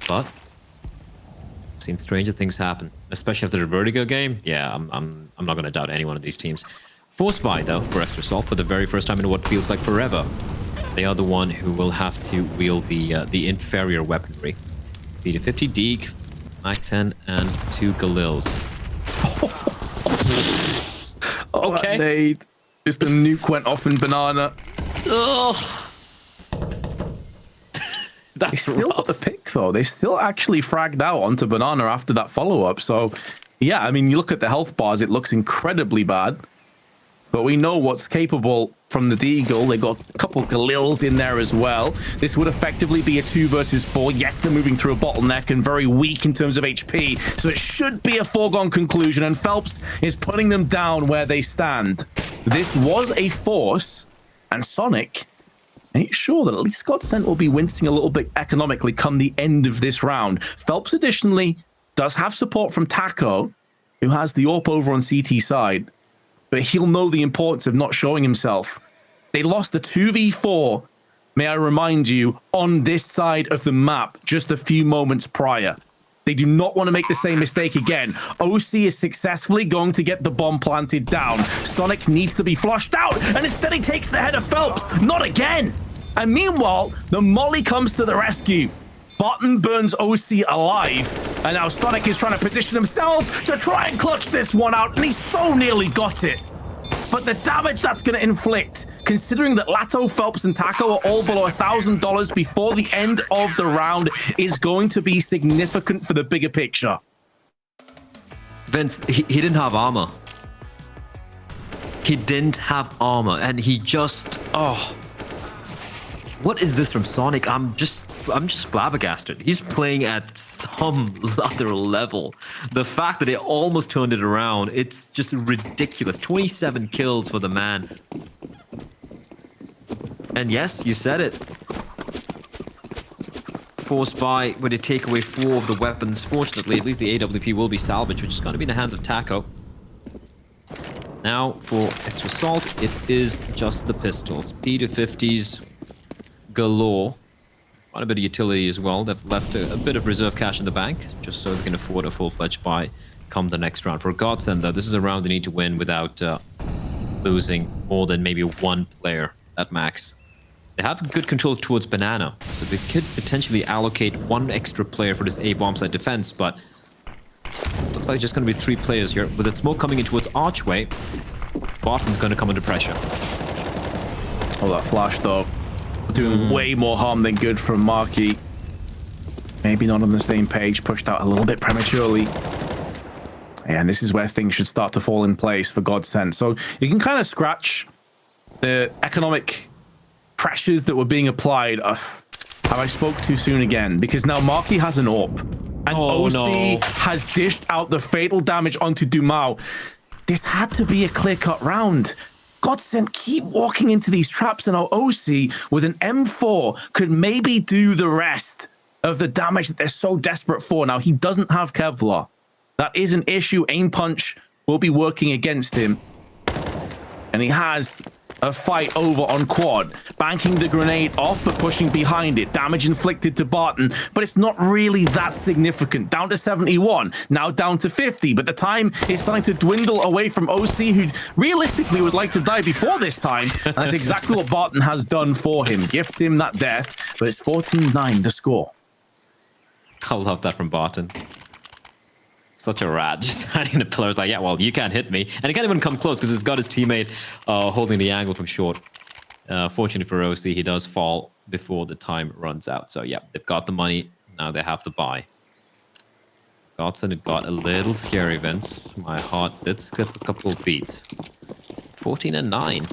But I've seen stranger things happen, especially after the Vertigo game. Yeah, I'm not going to doubt any one of these teams. Forced by, though, for Extra Assault for the very first time in what feels like forever. They are the one who will have to wield the inferior weaponry. Beat a 50 Deeg, Mag 10, and 2 Galils. Oh, okay. That nade. Just the nuke went off in Banana. Ugh. They still got the pick, though. They still actually fragged out onto Banana after that follow-up. So, yeah, I mean, you look at the health bars, it looks incredibly bad. But we know what's capable from the Deagle. They got a couple Galils in there as well. This would effectively be a 2 versus 4. Yes, they're moving through a bottleneck and very weak in terms of HP. So it should be a foregone conclusion. And Phelps is putting them down where they stand. This was a force. And Sonic ain't sure that at least GODSENT will be wincing a little bit economically come the end of this round. Phelps additionally does have support from Taco, who has the AWP over on CT side. But he'll know the importance of not showing himself. They lost a 2v4, may I remind you, on this side of the map just a few moments prior. They do not want to make the same mistake again. OC is successfully going to get the bomb planted down. Sonic needs to be flushed out, and instead he takes the head of Phelps. Not again! And meanwhile, the Molly comes to the rescue. Barton burns OC alive, and now Sonic is trying to position himself to try and clutch this one out, and he's so nearly got it. But the damage that's going to inflict, considering that Lato, Phelps, and Taco are all below $1,000 before the end of the round, is going to be significant for the bigger picture. Vince, he didn't have armor. He didn't have armor, and he just... Oh. What is this from Sonic? I'm just... I'm just flabbergasted. He's playing at some other level. The fact that they almost turned it around, it's just ridiculous. 27 kills for the man. And yes, you said it. Forced by when they take away 4 of the weapons. Fortunately, at least the AWP will be salvaged, which is going to be in the hands of Taco. Now, for Extra Salt, it is just the pistols. P250s galore. Quite a bit of utility as well. They've left a bit of reserve cash in the bank, just so they can afford a full-fledged buy come the next round. For GODSENT, though, this is a round they need to win without losing more than maybe 1 player at max. They have good control towards Banana, so they could potentially allocate 1 extra player for this A bomb site defense, but looks like it's just going to be 3 players here. With the smoke coming in towards Archway, Barton's going to come under pressure. Oh, that flash, though. Doing way more harm than good from Marky. Maybe not on the same page, pushed out a little bit prematurely. And this is where things should start to fall in place for GODSENT. So you can kind of scratch the economic pressures that were being applied. Have I spoke too soon again? Because now Marky has an AWP. And OC has dished out the fatal damage onto Dumao. This had to be a clear-cut round. GODSENT keep walking into these traps, and our OC with an M4 could maybe do the rest of the damage that they're so desperate for. Now, he doesn't have Kevlar. That is an issue. Aim Punch will be working against him. And he has a fight over on quad, banking the grenade off but pushing behind it. Damage inflicted to Barton, but it's not really that significant. Down to 71, now down to 50, but the time is starting to dwindle away from OC, who realistically would like to die before this time, and that's exactly what Barton has done for him. Gift him that death, but it's 14-9 the score. I love that from Barton. Such a rat, just hiding the pillars like, yeah, well, you can't hit me. And he can't even come close because he's got his teammate holding the angle from short. Fortunately for OC, he does fall before the time runs out. So, yeah, they've got the money. Now they have to buy. GODSENT, it got a little scary, Vince. My heart did skip a couple of beats. 14-9.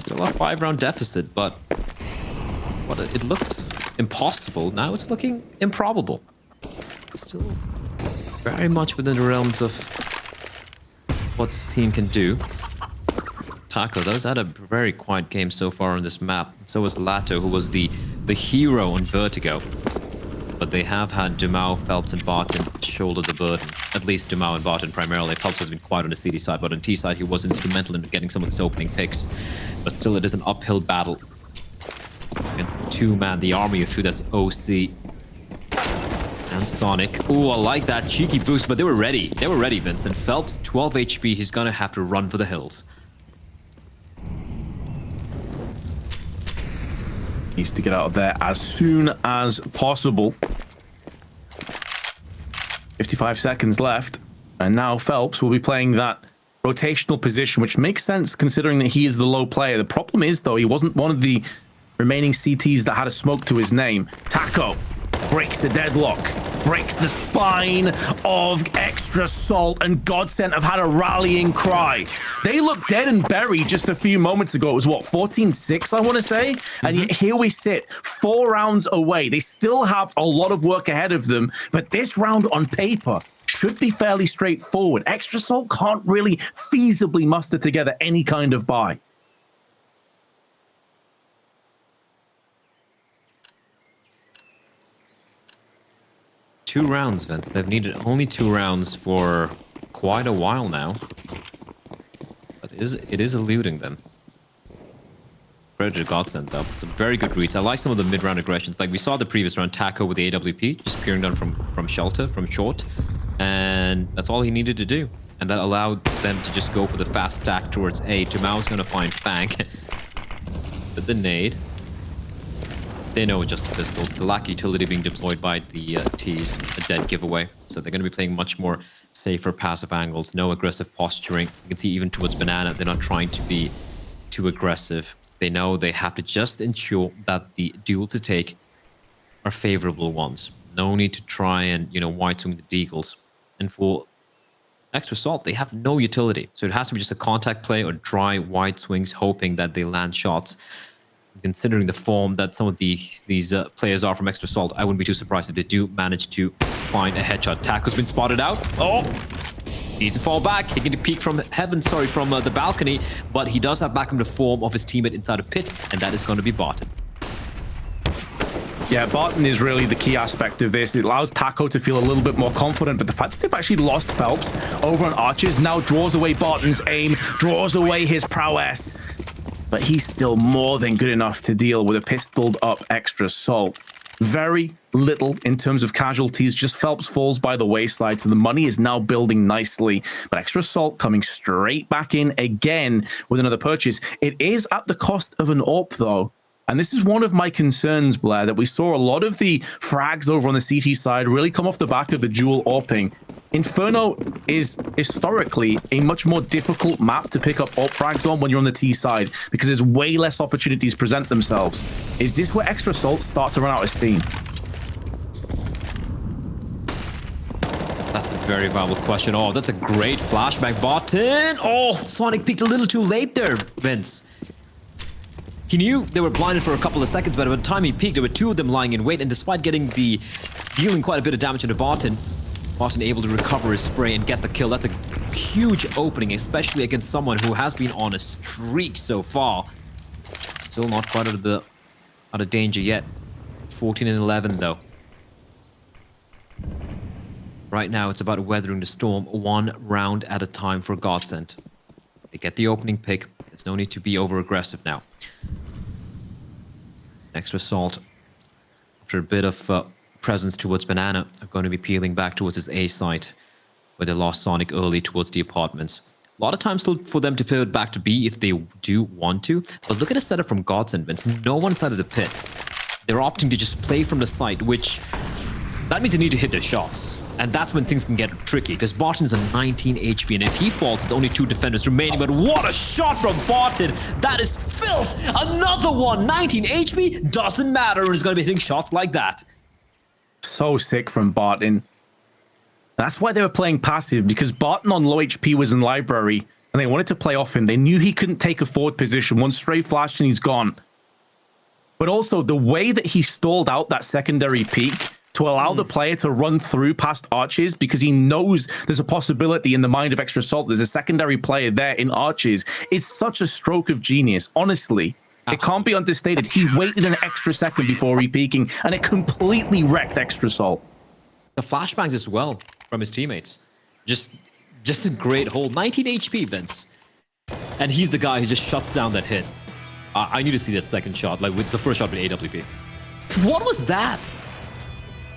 Still a 5-round deficit, but it looked impossible. Now it's looking improbable. Still very much within the realms of what this team can do. Taco, those had a very quiet game so far on this map. So was Lato, who was the hero on Vertigo. But they have had Dumao, Phelps, and Barton shoulder the burden. At least Dumao and Barton primarily. Phelps has been quiet on the CD side, but on T side he was instrumental in getting some of his opening picks. But still, it is an uphill battle against the 2-man, the army of 2. That's OC and Sonic. Oh, I like that cheeky boost, but they were ready. They were ready, Vince. And Phelps, 12 HP. He's going to have to run for the hills. Needs to get out of there as soon as possible. 55 seconds left. And now Phelps will be playing that rotational position, which makes sense considering that he is the low player. The problem is, though, he wasn't one of the remaining CTs that had a smoke to his name. Taco breaks the deadlock, breaks the spine of Extra Salt, and GODSENT have had a rallying cry. They looked dead and buried just a few moments ago. It was, what, 14-6, I want to say? And yet here we sit, 4 rounds away. They still have a lot of work ahead of them, but this round on paper should be fairly straightforward. Extra Salt can't really feasibly muster together any kind of buy. Two rounds, Vince. They've needed only 2 rounds for quite a while now. But it is eluding them. Credit to GODSENT, though. Some very good reads. I like some of the mid-round aggressions. Like we saw the previous round, Taco with the AWP, just peering down from shelter, from short. And that's all he needed to do. And that allowed them to just go for the fast stack towards A. Dumao's going to find Fank. With the nade. They know just the pistols. The lack of utility being deployed by the T's, a dead giveaway. So they're going to be playing much more safer passive angles, no aggressive posturing. You can see even towards Banana, they're not trying to be too aggressive. They know they have to just ensure that the duel to take are favorable ones. No need to try and, wide swing the deagles. And for Extra Salt, they have no utility. So it has to be just a contact play or dry wide swings, hoping that they land shots. Considering the form that some of these players are from Extra Salt, I wouldn't be too surprised if they do manage to find a headshot. Taco's been spotted out. Oh! Needs to fall back. He can peek from heaven, from the balcony, but he does have back in the form of his teammate inside a pit, and that is going to be Barton. Yeah, Barton is really the key aspect of this. It allows Taco to feel a little bit more confident, but the fact that they've actually lost Phelps over on Arches now draws away Barton's aim, draws away his prowess. But he's still more than good enough to deal with a pistoled up Extra Salt. Very little in terms of casualties, just Phelps falls by the wayside, so the money is now building nicely. But Extra Salt coming straight back in again with another purchase. It is at the cost of an AWP though. And this is one of my concerns, Blair, that we saw a lot of the frags over on the CT side really come off the back of the dual AWPing. Inferno is historically a much more difficult map to pick up AWP frags on when you're on the T side, because there's way less opportunities present themselves. Is this where Extra Salt start to run out of steam? That's a very viable question. Oh, that's a great flashback, Barton. Oh, Sonic peeked a little too late there, Vince. He knew they were blinded for a couple of seconds, but by the time he peeked, there were two of them lying in wait, and despite dealing quite a bit of damage into Barton able to recover his spray and get the kill. That's a huge opening, especially against someone who has been on a streak so far. Still not quite out of danger yet. 14 and 11 though. Right now, it's about weathering the storm one round at a time for GODSENT. They get the opening pick. There's no need to be over-aggressive now. Extra Salt, after a bit of presence towards Banana, are going to be peeling back towards his A site, where they lost Sonic early towards the apartments. A lot of time still for them to pivot back to B if they do want to. But look at the setup from GODSENT, Vince. No one side of the pit. They're opting to just play from the site, which... that means they need to hit their shots. And that's when things can get tricky, because Barton's a 19 HP, and if he falls, it's only 2 defenders remaining. But what a shot from Barton! That is filth! Another one! 19 HP? Doesn't matter, and he's going to be hitting shots like that. So sick from Barton. That's why they were playing passive, because Barton on low HP was in library, and they wanted to play off him. They knew he couldn't take a forward position. One stray flash and he's gone. But also, the way that he stalled out that secondary peak to allow the player to run through past Arches, because he knows there's a possibility in the mind of Extra Salt. There's a secondary player there in Arches. It's such a stroke of genius, honestly. It can't be understated. He waited an extra second before re-peaking, and it completely wrecked Extra Salt. The flashbangs as well from his teammates. Just a great hold. 19 HP, Vince. And he's the guy who just shuts down that hit. I need to see that second shot, like with the first shot with AWP. What was that?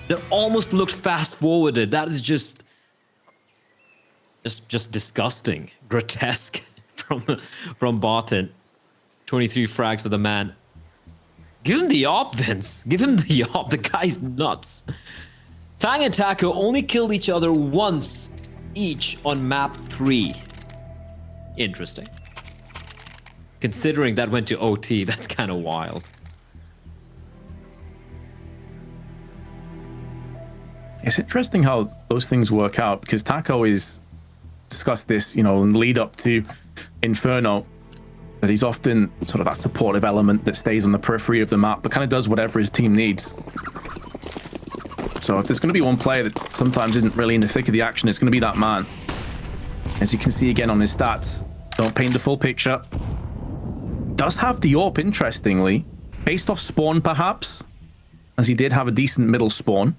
That almost looked fast-forwarded. That is just disgusting, grotesque from Barton. 23 frags for the man. Give him the op, Vince. Give him the op. The guy's nuts. Fang and Taco only killed each other once each on map 3. Interesting. Considering that went to OT, that's kind of wild. It's interesting how those things work out, because Taco is discussed this, in lead up to Inferno, that he's often sort of that supportive element that stays on the periphery of the map, but kind of does whatever his team needs. So if there's going to be one player that sometimes isn't really in the thick of the action, it's going to be that man. As you can see again on his stats, don't paint the full picture. Does have the AWP, interestingly, based off spawn perhaps, as he did have a decent middle spawn.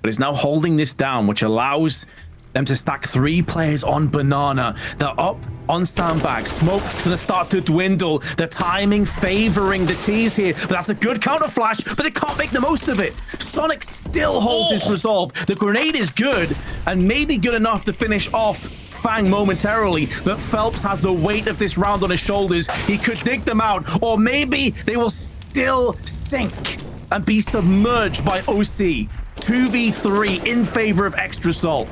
But is now holding this down, which allows them to stack 3 players on Banana. They're up on sandbags. Smoke's gonna start to dwindle. The timing favoring the T's here. But that's a good counter flash, but they can't make the most of it. Sonic still holds his resolve. The grenade is good, and maybe good enough to finish off Fang momentarily, but Phelps has the weight of this round on his shoulders. He could dig them out, or maybe they will still sink and be submerged by OC. 2v3 in favor of Extra Salt.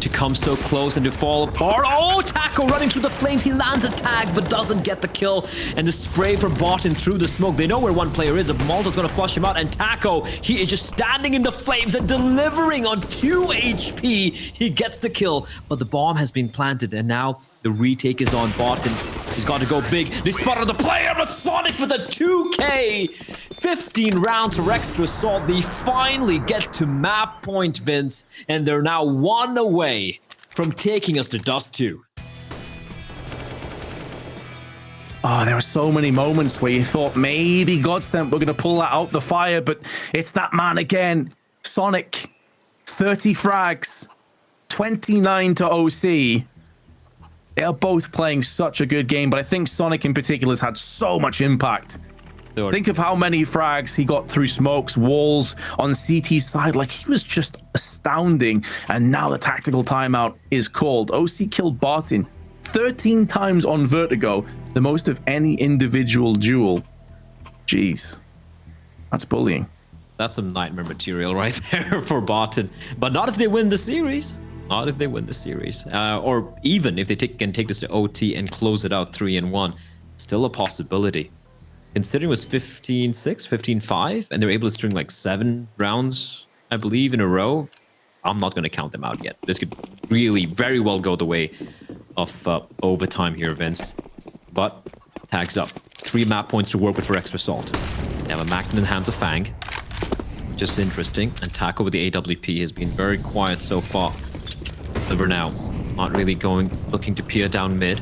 To come so close and to fall apart. Oh, Taco running through the flames. He lands a tag, but doesn't get the kill. And the spray from Barton through the smoke. They know where one player is. Malta's going to flush him out. And Taco, he is just standing in the flames and delivering on 2 HP. He gets the kill, but the bomb has been planted. And now The retake is on bot, and he's got to go big. They spotted the player, but Sonic with a 2K. 15 rounds for Extra Assault. They finally get to map point, Vince, and they're now 1 away from taking us to Dust 2. Oh, there were so many moments where you thought maybe GODSENT were going to pull that out the fire, but it's that man again. Sonic, 30 frags, 29 to OC. They are both playing such a good game, but I think Sonic in particular has had so much impact. Think of how many frags he got through smokes, walls on CT's side. Like, he was just astounding. And now the tactical timeout is called. OC killed Barton 13 times on Vertigo, the most of any individual duel. Jeez, that's bullying. That's some nightmare material right there for Barton. But not if they win the series. Not if they win the series. Or even if they can take this to OT and close it out 3-1. Still a possibility. Considering it was 15-6, 15-5, and they're able to string like 7 rounds, I believe, in a row. I'm not going to count them out yet. This could really very well go the way of overtime here, Vince. But tags up. 3 map points to work with for Extra Assault. They have a Magnum in the hands of Fang. Just interesting. And Taco with the AWP has been very quiet so far. Liver now. Not really looking to peer down mid.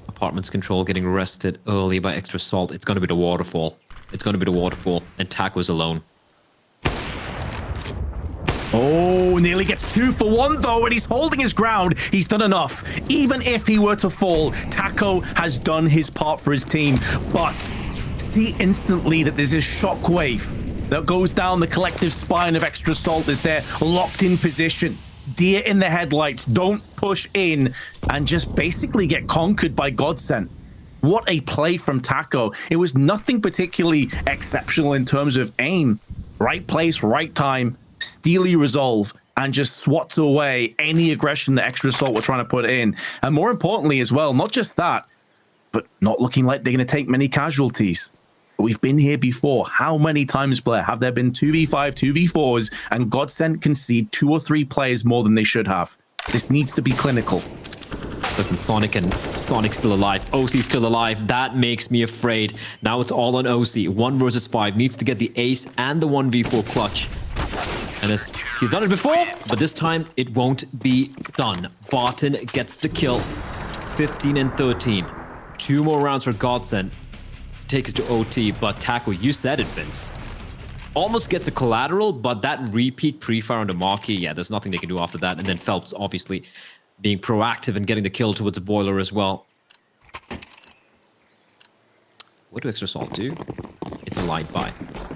Apartments control getting arrested early by Extra Assault. It's going to be the waterfall. It's going to be the waterfall. And Taco's alone. Oh, nearly gets 2 for 1 though, and he's holding his ground. He's done enough. Even if he were to fall, Taco has done his part for his team. But see instantly that there's this shockwave that goes down the collective spine of Extra Assault as they're locked in position. Deer in the headlights, don't push in and just basically get conquered by GODSENT. What a play from Taco. It was nothing particularly exceptional in terms of aim. Right place, right time, steely resolve, and just swats away any aggression that Extra Assault were trying to put in. And more importantly as well, not just that, but not looking like they're going to take many casualties. We've been here before. How many times, Blair, have there been 2v5, 2v4s, and GODSENT concede 2 or 3 players more than they should have? This needs to be clinical. Listen, Sonic's still alive. OC's still alive. That makes me afraid. Now it's all on OC. 1 versus 5. Needs to get the ace and the 1v4 clutch. And he's done it before, but this time it won't be done. Barton gets the kill. 15-13. 2 more rounds for GODSENT. Take us to OT, but Taco, you said it, Vince. Almost gets the collateral, but that repeat pre-fire on the Marquee, yeah, there's nothing they can do after that. And then Phelps, obviously, being proactive and getting the kill towards the boiler as well. What do Extra Assault do? It's a light buy.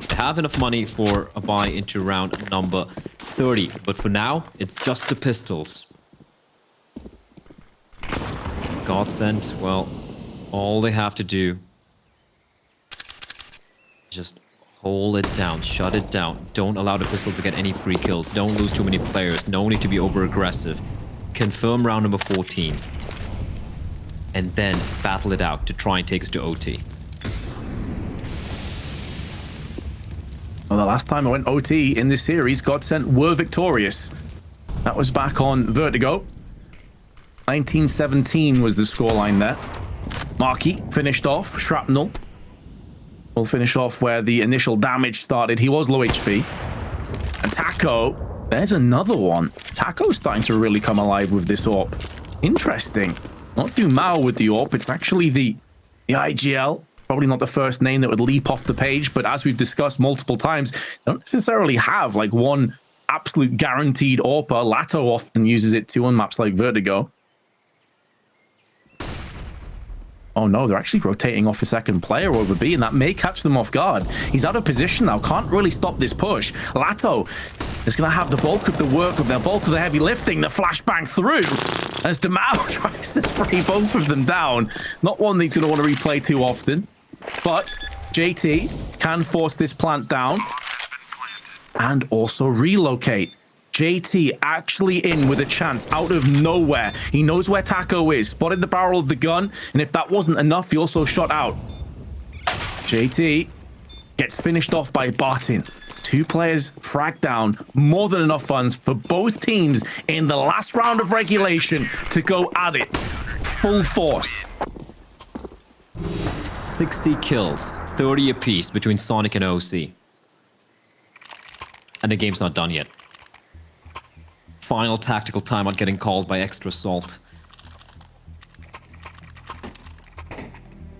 They have enough money for a buy into round number 30, but for now, it's just the pistols. GODSENT, well, all they have to do, just hold it down, shut it down. Don't allow the pistol to get any free kills. Don't lose too many players. No need to be over-aggressive. Confirm round number 14. And then battle it out to try and take us to OT. Well, the last time I went OT in this series, GODSENT were victorious. That was back on Vertigo. 1917 was the scoreline there. Marquee finished off. Shrapnel will finish off where the initial damage started. He was low HP. And Taco, there's another one. Taco's starting to really come alive with this AWP. Interesting. Not Dumao with the AWP. It's actually the IGL. Probably not the first name that would leap off the page, but as we've discussed multiple times, they don't necessarily have like one absolute guaranteed AWPer. Lato often uses it too on maps like Vertigo. Oh no, they're actually rotating off a second player over B, and that may catch them off guard. He's out of position now, can't really stop this push. Lato is going to have the bulk of the work, of the bulk of the heavy lifting, the flashbang through. As Demao tries to spray both of them down. Not one that he's going to want to replay too often. But JT can force this plant down and also relocate. JT actually in with a chance out of nowhere. He knows where Taco is, spotted the barrel of the gun, and if that wasn't enough, he also shot out. JT gets finished off by Barton. 2 players fragged down, more than enough funds for both teams in the last round of regulation to go at it full force. 60 kills, 30 apiece between Sonic and OC. And the game's not done yet. Final tactical timeout getting called by Extra Salt.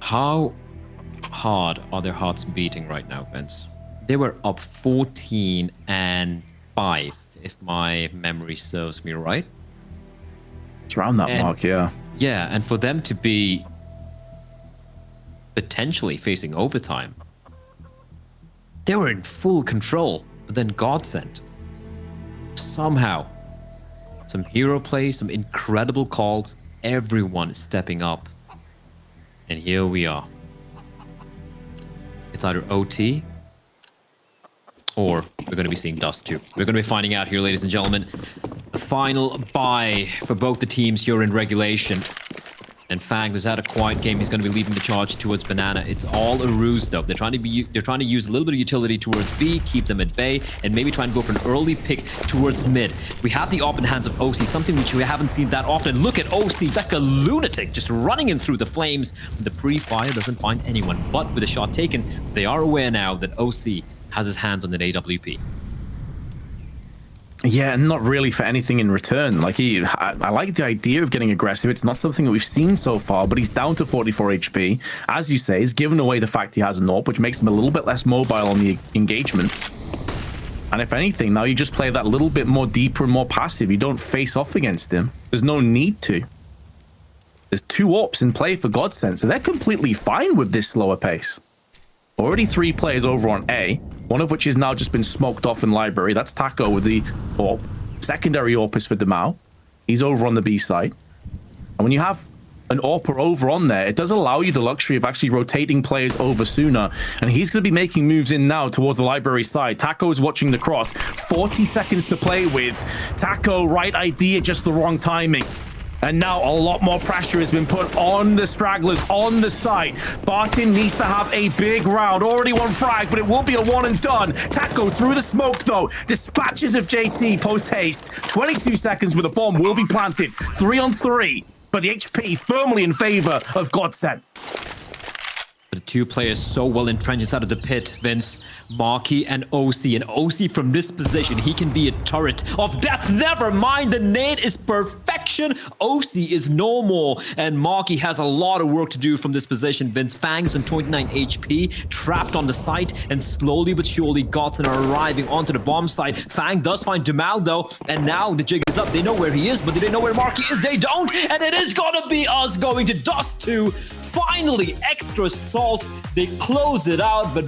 How hard are their hearts beating right now, Vince? They were up 14-5, if my memory serves me right. It's around that mark, yeah. Yeah, and for them to be potentially facing overtime, they were in full control. But then GODSENT, somehow, some hero play, some incredible calls, everyone is stepping up. And here we are. It's either OT or we're going to be seeing Dust 2. We're going to be finding out here, ladies and gentlemen. The final bye for both the teams here in regulation. And Fang, who's had a quiet game, he's going to be leading the charge towards Banana. It's all a ruse, though. They're trying to use a little bit of utility towards B, keep them at bay, and maybe try and go for an early pick towards mid. We have the open hands of OC, something which we haven't seen that often. Look at OC, like a lunatic, just running in through the flames. The pre-fire doesn't find anyone, but with a shot taken, they are aware now that OC has his hands on an AWP. Yeah, and not really for anything in return. Like, I like the idea of getting aggressive. It's not something that we've seen so far, but he's down to 44 HP. As you say, he's given away the fact he has an AWP, which makes him a little bit less mobile on the engagement. And if anything, now you just play that little bit more deeper and more passive. You don't face off against him. There's no need to. There's 2 AWPs in play for GODSENT, so they're completely fine with this slower pace. Already 3 players over on A, one of which has now just been smoked off in library. That's Taco with the AWP. Secondary AWP is for Demao. He's over on the B side. And when you have an AWPer over on there, it does allow you the luxury of actually rotating players over sooner. And he's going to be making moves in now towards the library side. Taco is watching the cross. 40 seconds to play with. Taco, right idea, just the wrong timing. And now a lot more pressure has been put on the stragglers on the side. Barton needs to have a big round. Already 1 frag, but it will be a 1 and done. Taco through the smoke, though. Dispatches of JT post-haste. 22 seconds with a bomb will be planted. 3 on 3. But the HP firmly in favor of GODSENT. The 2 players so well entrenched inside of the pit, Vince. Marky and OC. And OC from this position, he can be a turret of death. Never mind, the nade is perfection. OC is no more. And Marky has a lot of work to do from this position. Vince, Fangs on 29 HP, trapped on the site. And slowly but surely, GODSENT are arriving onto the bomb site. Fang does find Demao, though. And now the jig is up. They know where he is, but do they know where Marky is? They don't. And it is going to be us going to Dust 2. Finally, Extra Salt. They close it out, but